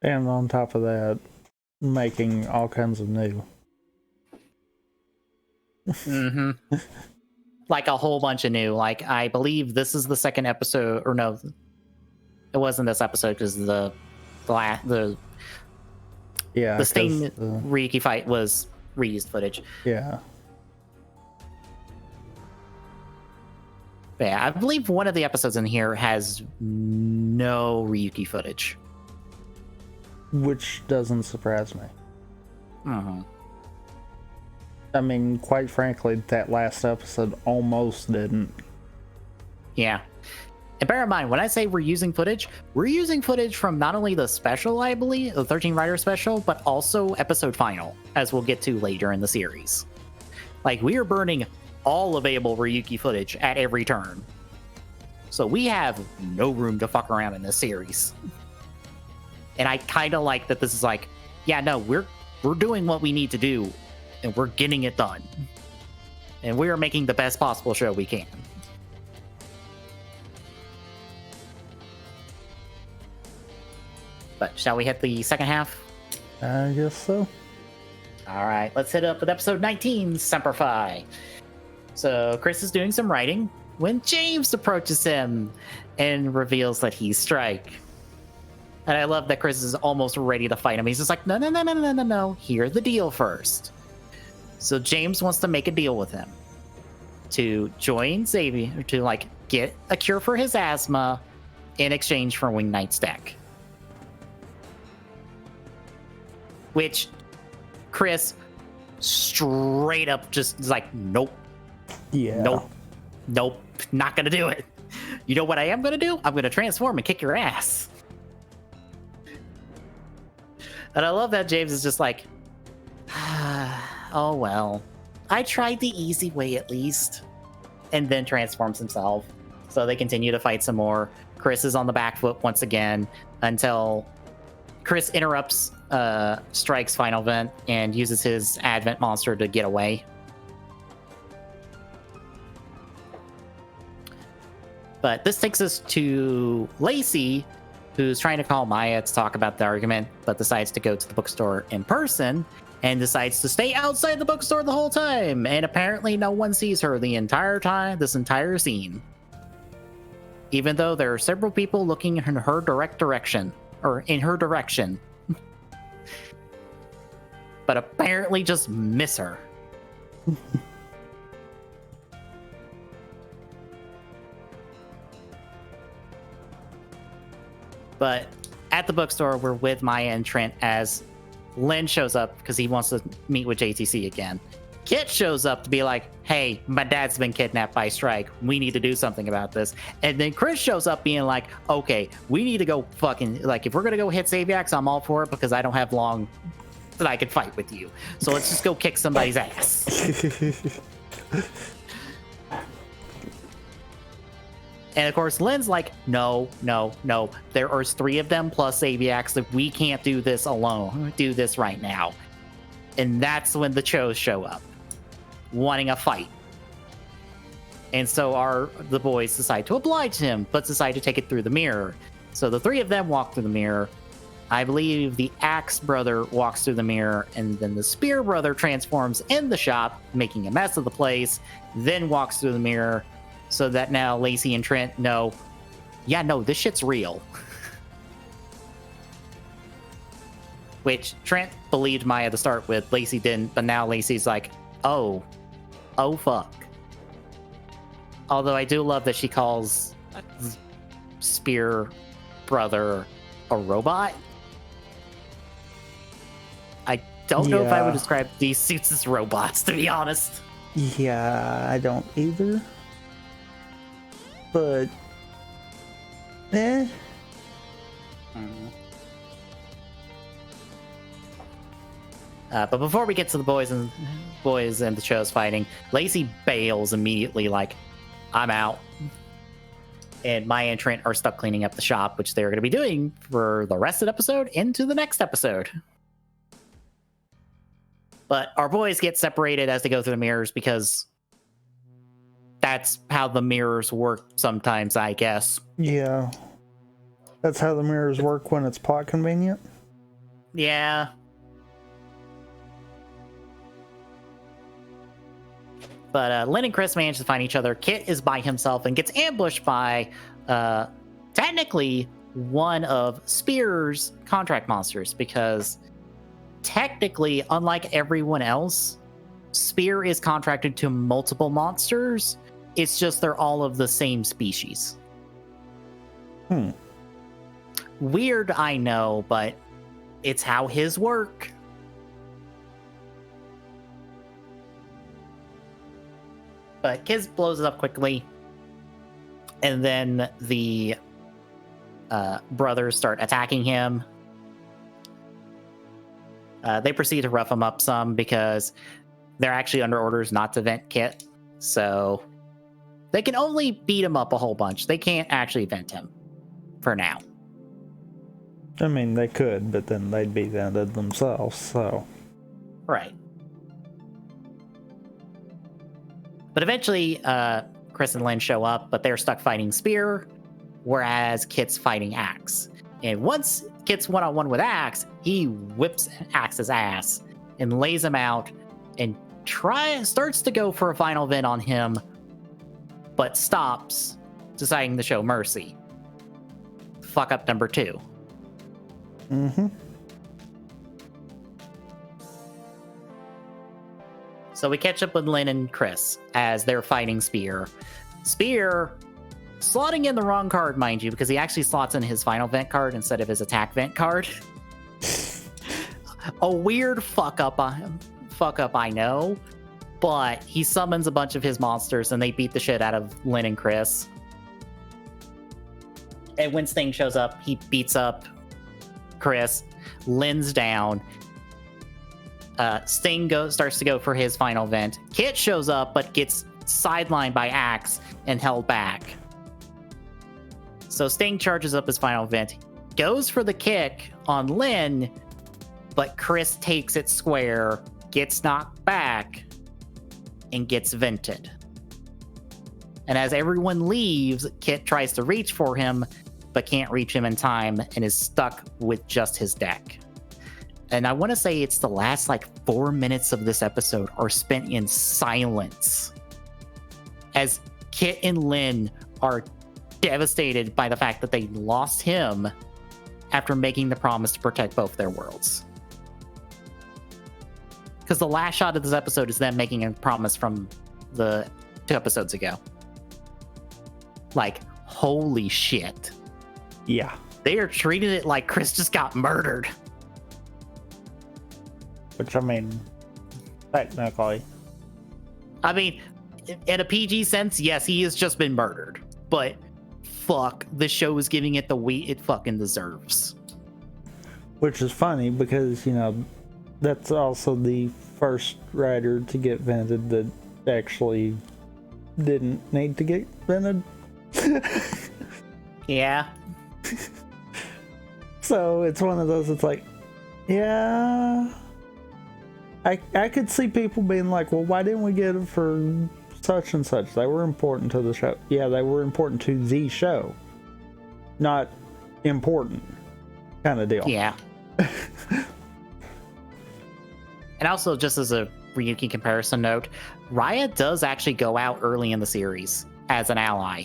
And on top of that, making all kinds of new. Mm-hmm. Like a whole bunch of new. Like, I believe this is the second episode, or no, it wasn't this episode because the Stain Ryuki fight was reused footage. Yeah. Yeah, I believe one of the episodes in here has no Ryuki footage. Which doesn't surprise me. Mm-hmm. I mean, quite frankly, that last episode almost didn't. Yeah. And bear in mind, when I say we're using footage from not only the special, I believe, the 13 Rider special, but also episode final, as we'll get to later in the series. Like, we are burning all available Ryuki footage at every turn. So we have no room to fuck around in this series. And I kind of like that this is like, yeah, no, we're doing what we need to do, and we're getting it done. And we are making the best possible show we can. But shall we hit the second half? I guess so. All right, let's hit up with episode 19, Semper Fi. So Chris is doing some writing when James approaches him and reveals that he's Strike. And I love that Chris is almost ready to fight him. He's just like, no. Hear the deal first. So James wants to make a deal with him to join Xavier, to like get a cure for his asthma in exchange for Wing Knight's deck. Which Chris straight up just is like, nope. Yeah. Nope. Not gonna do it. You know what I am gonna do? I'm gonna transform and kick your ass. And I love that James is just like, oh well. I tried the easy way at least. And then transforms himself. So they continue to fight some more. Chris is on the back foot once again until Chris interrupts Strike's final vent and uses his Advent monster to get away. But this takes us to Lacey, who's trying to call Maya to talk about the argument, but decides to go to the bookstore in person and decides to stay outside the bookstore the whole time. And apparently no one sees her the entire time, this entire scene. Even though there are several people looking in her direction. But apparently just miss her. But at the bookstore, we're with Maya and Trent as Len shows up because he wants to meet with JTC again. Kit shows up to be like, hey, my dad's been kidnapped by Strike. We need to do something about this. And then Chris shows up being like, okay, we need to go fucking, like, if we're going to go hit Saviax, I'm all for it because I don't have long that I could fight with you. So let's just go kick somebody's ass. And of course, Len's like, no. There are 3 of them plus Aviax that we can't do this alone. Do this right now. And that's when the Chos show up, wanting a fight. And so the boys decide to oblige him, but decide to take it through the mirror. So the 3 of them walk through the mirror. I believe the Axe brother walks through the mirror, and then the Spear brother transforms in the shop, making a mess of the place, then walks through the mirror. So that now Lacey and Trent know, yeah, no, this shit's real. Which Trent believed Maya to start with, Lacey didn't, but now Lacey's like, oh fuck. Although I do love that she calls Spear brother a robot. I don't know if I would describe these suits as robots, to be honest. Yeah, I don't either. But, But before we get to the boys and the Chos fighting, Lacey bails immediately, like, I'm out. And Maya and Trent are stuck cleaning up the shop, which they're going to be doing for the rest of the episode into the next episode. But our boys get separated as they go through the mirrors because that's how the mirrors work sometimes, I guess. Yeah. That's how the mirrors work when it's plot convenient? Yeah. But Lynn and Chris manage to find each other. Kit is by himself and gets ambushed by technically one of Spear's contract monsters, because technically, unlike everyone else, Spear is contracted to multiple monsters. It's just they're all of the same species. Weird, I know, but it's how his work. But Kiz blows it up quickly. And then the brothers start attacking him. They proceed to rough him up some because they're actually under orders not to vent Kit. So they can only beat him up a whole bunch. They can't actually vent him for now. I mean, they could, but then they'd be vented themselves, so. Right. But eventually, Chris and Lynn show up, but they're stuck fighting Spear, whereas Kit's fighting Axe. And once Kit's one-on-one with Axe, he whips Axe's ass and lays him out and starts to go for a final vent on him, but stops, deciding to show mercy. Fuck up number 2. So we catch up with Lynn and Chris as they're fighting Spear. Spear slotting in the wrong card, mind you, because he actually slots in his final vent card instead of his attack vent card. A weird fuck up, I know, but he summons a bunch of his monsters and they beat the shit out of Lynn and Chris. And when Sting shows up, he beats up Chris. Lynn's down. Sting starts to go for his final vent. Kit shows up, but gets sidelined by Axe and held back. So Sting charges up his final vent, goes for the kick on Lynn, but Chris takes it square, gets knocked back, and gets vented. And as everyone leaves, Kit tries to reach for him, but can't reach him in time and is stuck with just his deck. And I want to say it's the last 4 minutes of this episode are spent in silence as Kit and Lynn are devastated by the fact that they lost him after making the promise to protect both their worlds. Because the last shot of this episode is them making a promise from the 2 episodes ago. Holy shit. Yeah. They are treating it like Chris just got murdered. Which, I mean, technically. I mean, in a PG sense, yes, he has just been murdered. But fuck, the show is giving it the weight it fucking deserves. Which is funny because, that's also the first writer to get vented that actually didn't need to get vented. Yeah. So it's one of those, it's yeah. I could see people being like, well, why didn't we get it for such and such? They were important to the show. Yeah, they were important to the show. Not important kind of deal. Yeah. And also, just as a Ryuki comparison note, Raya does actually go out early in the series as an ally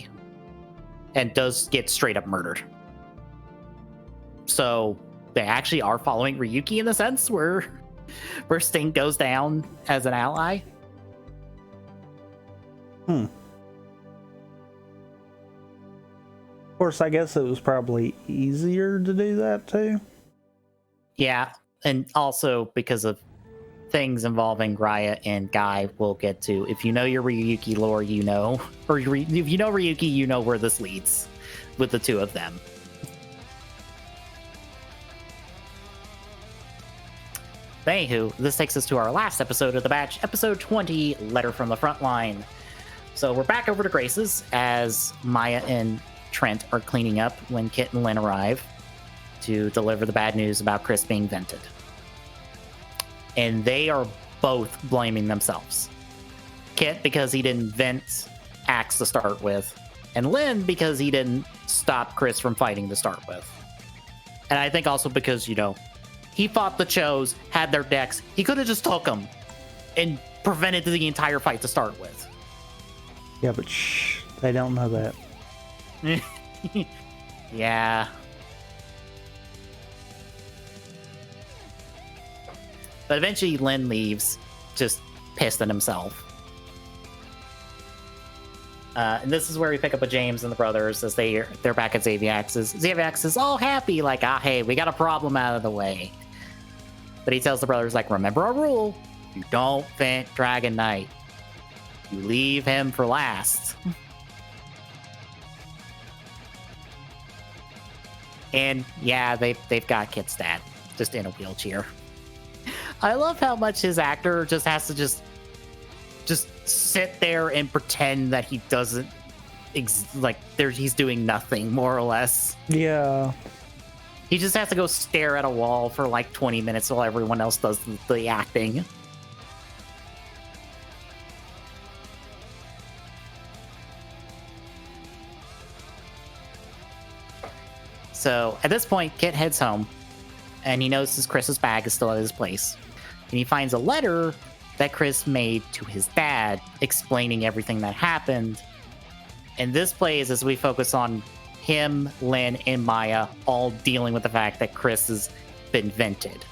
and does get straight up murdered. So they actually are following Ryuki in the sense where Sting goes down as an ally. Of course, I guess it was probably easier to do that too. Yeah, and also because of things involving Raya and Guy we'll get to. If you know your Ryuki lore, you know. Or if you know Ryuki, you know where this leads with the 2 of them. Anywho, this takes us to our last episode of the batch, episode 20, Letter from the Frontline. So we're back over to Grace's as Maya and Trent are cleaning up when Kit and Lynn arrive to deliver the bad news about Chris being vented. And they are both blaming themselves. Kit because he didn't vent Axe to start with, and Lynn because he didn't stop Chris from fighting to start with. And I think also because, he fought the Chos, had their decks. He could have just took them and prevented the entire fight to start with. Yeah, but shh, they don't know that. Yeah. But eventually Lynn leaves, just pissed at himself. And this is where we pick up with James and the brothers as they're back at Xaviax's. Xaviax is all happy, like, hey, we got a problem out of the way. But he tells the brothers, like, remember our rule. You don't vent Dragon Knight. You leave him for last. And yeah, they've got Kit's dad just in a wheelchair. I love how much his actor just has to just sit there and pretend that he doesn't he's doing nothing, more or less. Yeah. He just has to go stare at a wall for like 20 minutes while everyone else does the acting. So at this point, Kit heads home and he notices Chris's bag is still at his place. And he finds a letter that Chris made to his dad explaining everything that happened. And this plays as we focus on him, Lynn, and Maya all dealing with the fact that Chris has been vented.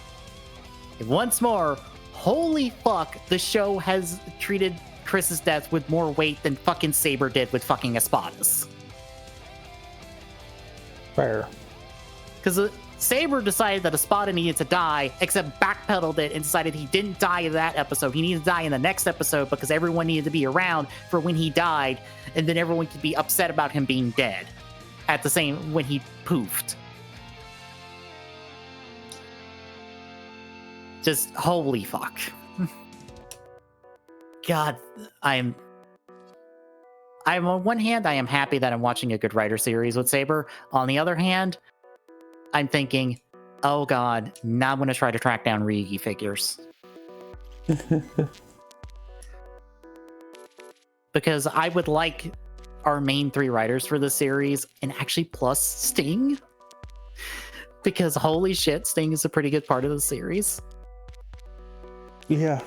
And once more, holy fuck, the show has treated Chris's death with more weight than fucking Saber did with fucking Espadas. Fair. Because Saber decided that Espada needed to die, except backpedaled it and decided he didn't die in that episode. He needed to die in the next episode because everyone needed to be around for when he died, and then everyone could be upset about him being dead at the same when he poofed. Just holy fuck. God, I'm on one hand, I am happy that I'm watching a good writer series with Saber. On the other hand, I'm thinking, oh god, now I'm going to try to track down Ryugi figures. Because I would like our main three writers for this series, and actually plus Sting. Because holy shit, Sting is a pretty good part of the series. Yeah.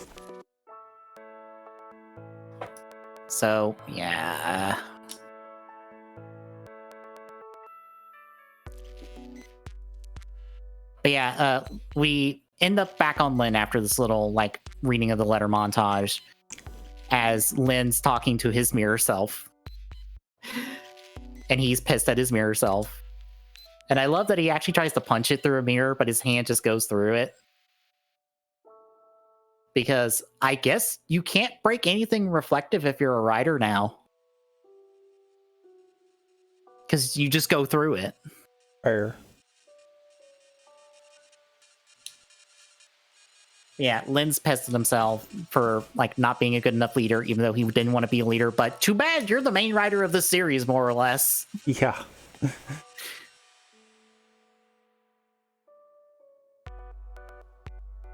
So, yeah. But yeah, we end up back on Lynn after this little, reading of the letter montage as Lynn's talking to his mirror self. And he's pissed at his mirror self. And I love that he actually tries to punch it through a mirror, but his hand just goes through it. Because I guess you can't break anything reflective if you're a writer now. Because you just go through it. Fair. Yeah, Lynn's pissed at himself for not being a good enough leader, even though he didn't want to be a leader. But too bad, you're the main writer of this series, more or less. Yeah.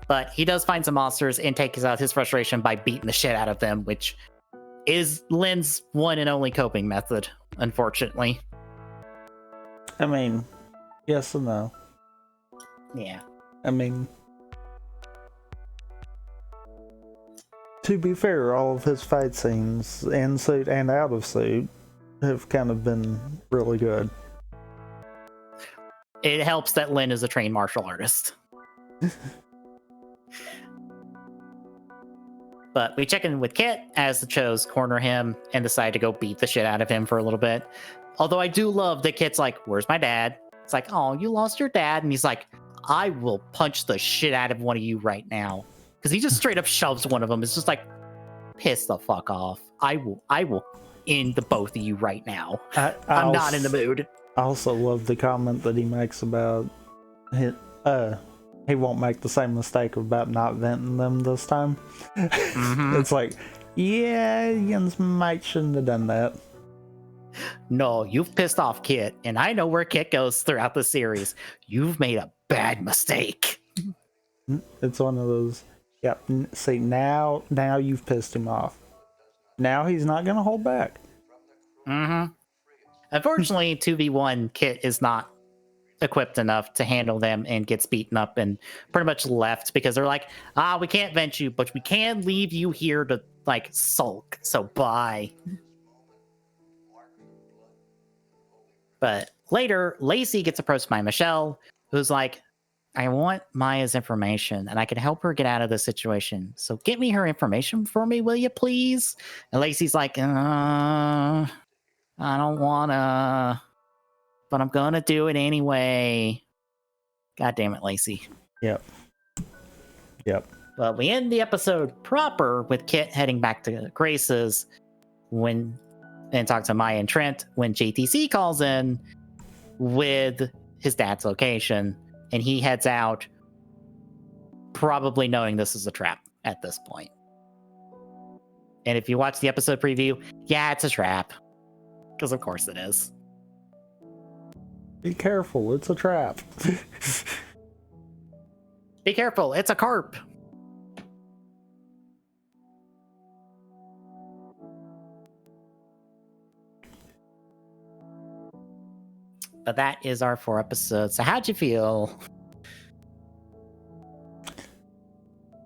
But he does find some monsters and takes out his frustration by beating the shit out of them, which is Lynn's one and only coping method, unfortunately. I mean, yes and no. Yeah. I mean, to be fair, all of his fight scenes, in suit and out of suit, have kind of been really good. It helps that Lynn is a trained martial artist. But we check in with Kit as the Chos corner him and decide to go beat the shit out of him for a little bit. Although I do love that Kit's like, where's my dad? It's like, oh, you lost your dad. And he's like, I will punch the shit out of one of you right now. Because he just straight up shoves one of them. It's just like, piss the fuck off. I will end the both of you right now. I'm not in the mood. I also love the comment that he makes about he won't make the same mistake about not venting them this time. Mm-hmm. It's like, yeah, Jens might shouldn't have done that. No, you've pissed off Kit, and I know where Kit goes throughout the series. You've made a bad mistake. It's one of those. Yep. See, now you've pissed him off. Now he's not going to hold back. Mm-hmm. Unfortunately, 2v1, Kit is not equipped enough to handle them and gets beaten up and pretty much left because they're like, we can't vent you, but we can leave you here to, like, sulk. So bye. But later, Lacey gets approached by Michelle, who's like, I want Maya's information and I can help her get out of the situation. So get me her information for me, will you please? And Lacey's like, I don't wanna, but I'm gonna do it anyway. God damn it, Lacey. Yep. But we end the episode proper with Kit heading back to Grace's and talk to Maya and Trent when JTC calls in with his dad's location. And he heads out, probably knowing this is a trap at this point. And if you watch the episode preview, yeah, it's a trap. Because of course it is. Be careful, it's a trap. Be careful, it's a carp. But that is our 4 episodes. So how'd you feel?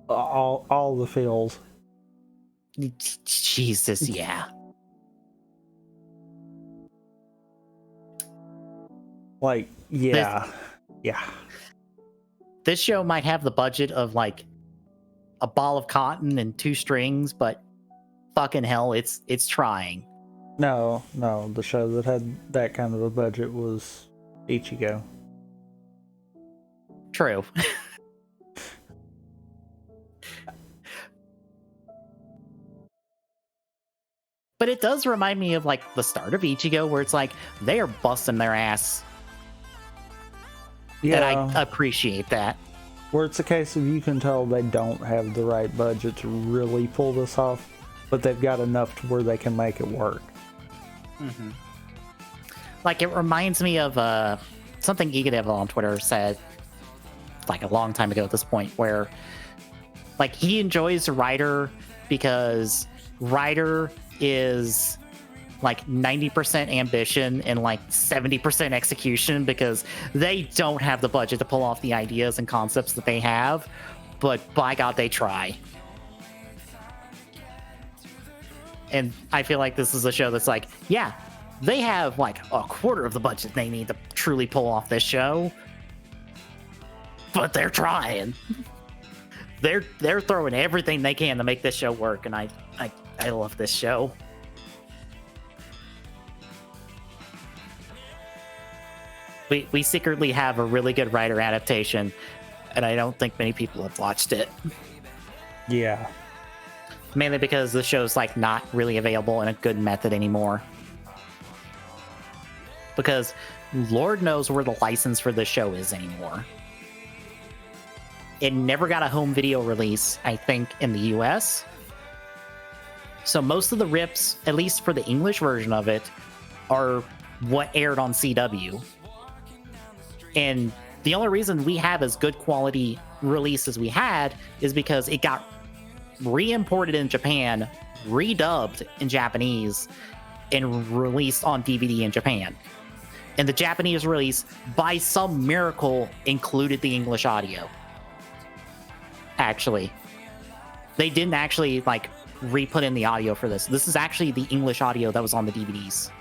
All the feels. Jesus, yeah. Like, yeah. This show might have the budget of like a ball of cotton and 2 strings, but fucking hell, it's trying. No, the show that had that kind of a budget was Ichigo. True. But it does remind me of like the start of Ichigo, where it's like they are busting their ass. Yeah, and I appreciate that. Where it's a case of you can tell they don't have the right budget to really pull this off, but they've got enough to where they can make it work. Mm-hmm. Like, it reminds me of something Egadevil on Twitter said like a long time ago at this point, where like he enjoys Ryder because Ryder is like 90% ambition and like 70% execution, because they don't have the budget to pull off the ideas and concepts that they have, but by God, they try. And I feel like this is a show that's like, yeah, they have like a quarter of the budget they need to truly pull off this show, but they're trying. They're throwing everything they can to make this show work, and I love this show. We secretly have a really good writer adaptation, and I don't think many people have watched it. Yeah. Mainly because the show's like not really available in a good method anymore. Because Lord knows where the license for this show is anymore. It never got a home video release, I think, in the US. So most of the rips, at least for the English version of it, are what aired on CW. And the only reason we have as good quality release as we had is because it got re-imported in Japan, redubbed in Japanese, and released on DVD in Japan. And the Japanese release, by some miracle, included the English audio. Actually. They didn't actually, like, re-put in the audio for this. This is actually the English audio that was on the DVDs.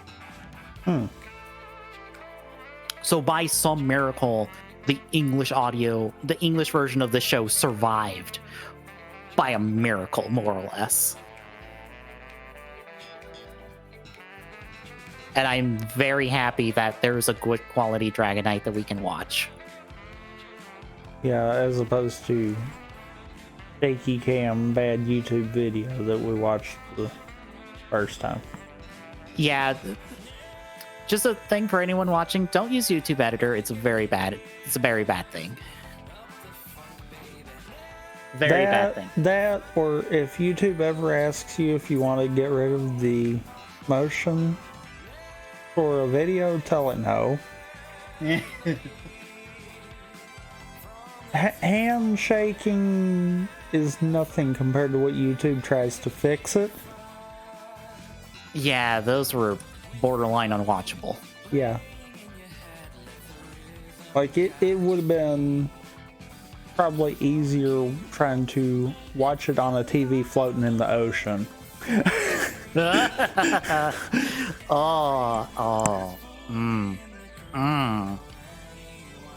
So by some miracle, the English audio, the English version of the show survived. By a miracle, more or less. And I'm very happy that there's a good quality Dragonite that we can watch. Yeah, as opposed to shaky cam, bad YouTube video that we watched the first time. Yeah, just a thing for anyone watching, don't use YouTube editor. It's a very bad thing. Very bad thing. That, or if YouTube ever asks you if you want to get rid of the motion For a video, tell it no. Handshaking is nothing compared to what YouTube tries to fix it. Yeah, those were borderline unwatchable. Yeah. Like, it would have been probably easier trying to watch it on a TV floating in the ocean.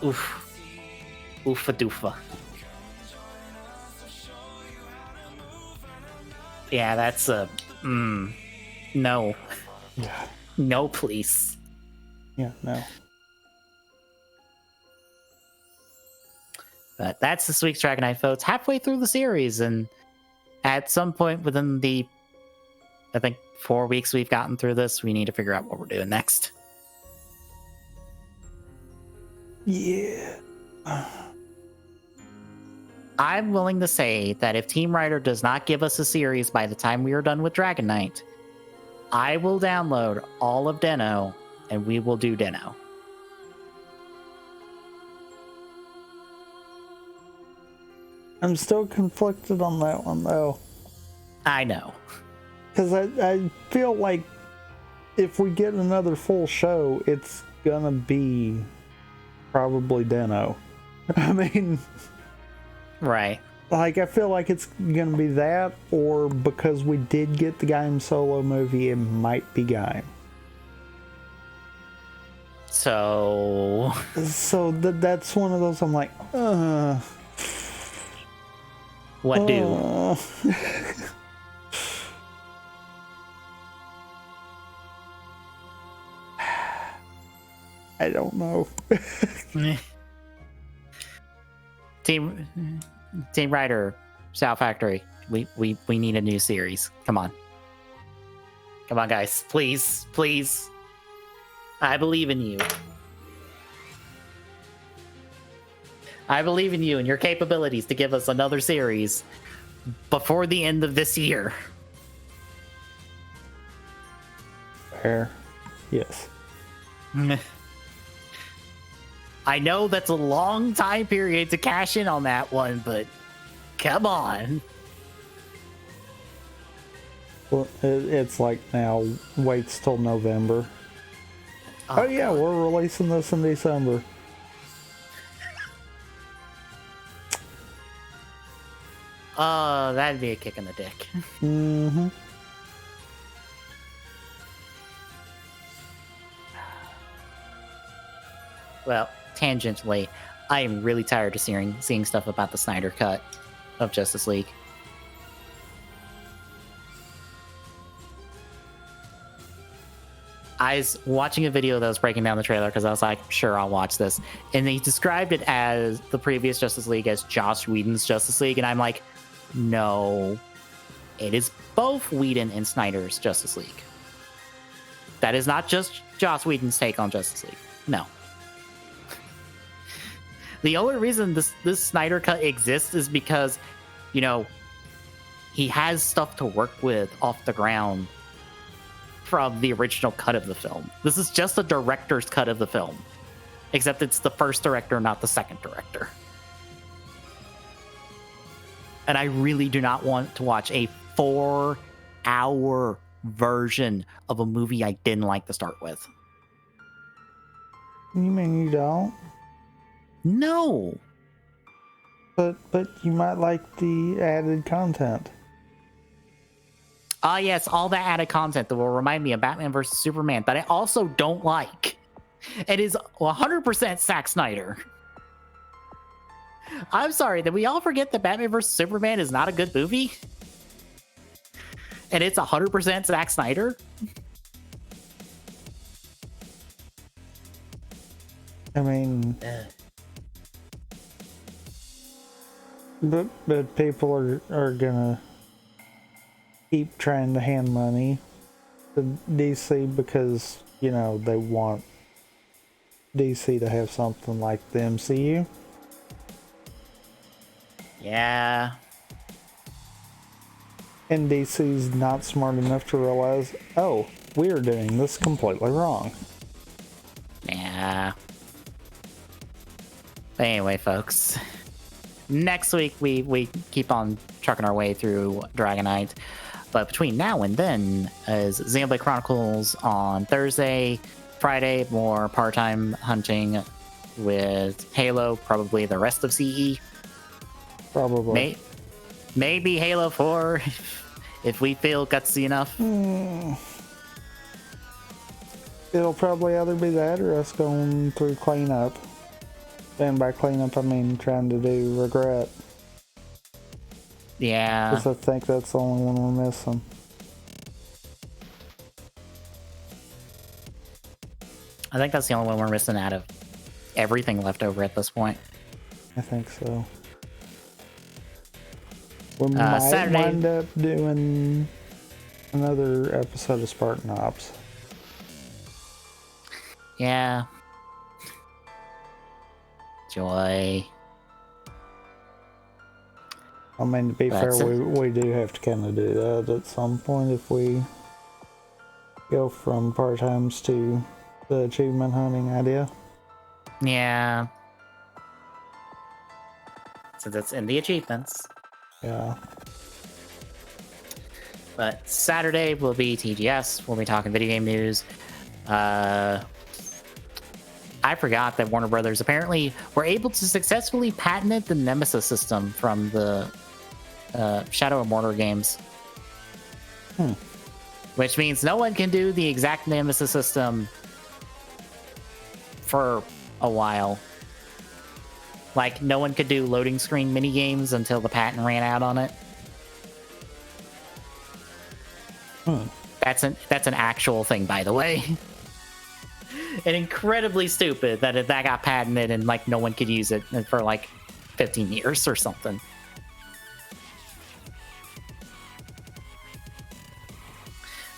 Oof. Oofa doofa. Yeah, that's a no. No, please. Yeah, no. But that's this week's Dragon Knight, folks. Halfway through the series, and at some point within the, I think, 4 weeks we've gotten through this, we need to figure out what we're doing next. Yeah. I'm willing to say that if Team Rider does not give us a series by the time we are done with Dragon Knight, I will download all of Den-O, and we will do Den-O. I'm still conflicted on that one, though. I know. Because I feel like if we get another full show, it's gonna be probably Den-O. I mean... Right. Like, I feel like it's gonna be that, or because we did get the Gaim solo movie, it might be Gaim. So that's one of those I'm like, what do? I don't know. Team Rider, South Factory. We need a new series. Come on, guys, please. I believe in you. I believe in you and your capabilities to give us another series before the end of this year. Fair. Yes. I know that's a long time period to cash in on that one, but come on. Well, it's like now, waits till November. Oh yeah, God. we're releasing this in December. That'd be a kick in the dick. Mm-hmm. Well, tangentially, I am really tired of seeing stuff about the Snyder Cut of Justice League. I was watching a video that was breaking down the trailer because I was like, sure, I'll watch this. And they described it as the previous Justice League as Joss Whedon's Justice League. And I'm like, no, it is both Whedon and Snyder's Justice League. That is not just Joss Whedon's take on Justice League. No. The only reason this Snyder Cut exists is because, you know, he has stuff to work with off the ground from the original cut of the film. This is just the director's cut of the film, except it's the first director, not the second director. And I really do not want to watch a 4-hour version of a movie I didn't like to start with. You mean you don't? No. But you might like the added content. Yes, all that added content that will remind me of Batman vs. Superman, but I also don't like. It is 100% Zack Snyder. I'm sorry, did we all forget that Batman vs. Superman is not a good movie? And it's 100% Zack Snyder? I mean... But people are gonna keep trying to hand money to DC because, you know, they want DC to have something like the MCU. Yeah. And DC's not smart enough to realize, oh, we're doing this completely wrong. Yeah. But anyway, folks. Next week, we keep on trucking our way through Dragonite. But between now and then is Xenoblade Chronicles on Thursday. Friday, more part-time hunting with Halo, probably the rest of CE. Probably. Maybe Halo 4, if we feel gutsy enough. It'll probably either be that or us going through cleanup. And by cleanup, I mean trying to do Regret. Yeah. Because I think that's the only one we're missing. I think that's the only one we're missing out of everything left over at this point. I think so. We might Saturday. wind up doing another episode of Spartan Ops. Yeah. Joy. I mean, to be fair, we do have to kind of do that at some point if we go from part-times to the achievement hunting idea. Yeah. So that's in the achievements. Yeah. But Saturday will be TGS. We'll be talking video game news. I forgot that Warner Brothers apparently were able to successfully patent the Nemesis system from the Shadow of Mordor games. Which means no one can do the exact Nemesis system for a while. Like, no one could do loading screen mini games until the patent ran out on it. That's an actual thing, by the way. And incredibly stupid that that got patented and like no one could use it for like 15 years or something.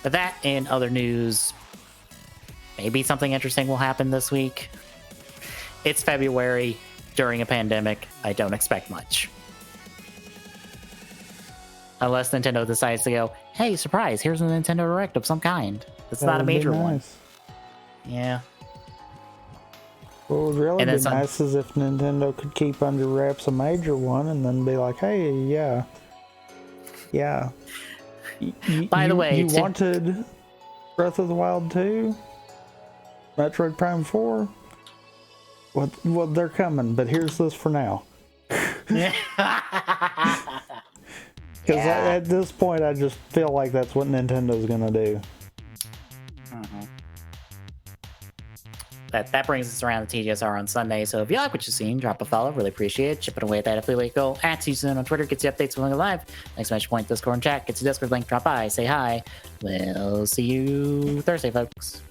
But that and other news, maybe something interesting will happen this week. It's February during a pandemic. I don't expect much. Unless Nintendo decides to go, hey, surprise, here's a Nintendo Direct of some kind. It's not a major one. Yeah. What would really be nice is if Nintendo could keep under wraps a major one and then be like, hey, yeah. By the way, you wanted Breath of the Wild 2? Metroid Prime 4? Well, they're coming, but here's this for now. Because at this point, I just feel like that's what Nintendo's gonna do. That brings us around the TGSR on Sunday. So if you like what you've seen, drop a follow. Really appreciate it. Chipping away at that affiliate goal. @Saloon on Twitter gets you updates when we're live. Exclamation point, Discord and chat. Gets you Discord link. Drop by. Say hi. We'll see you Thursday, folks.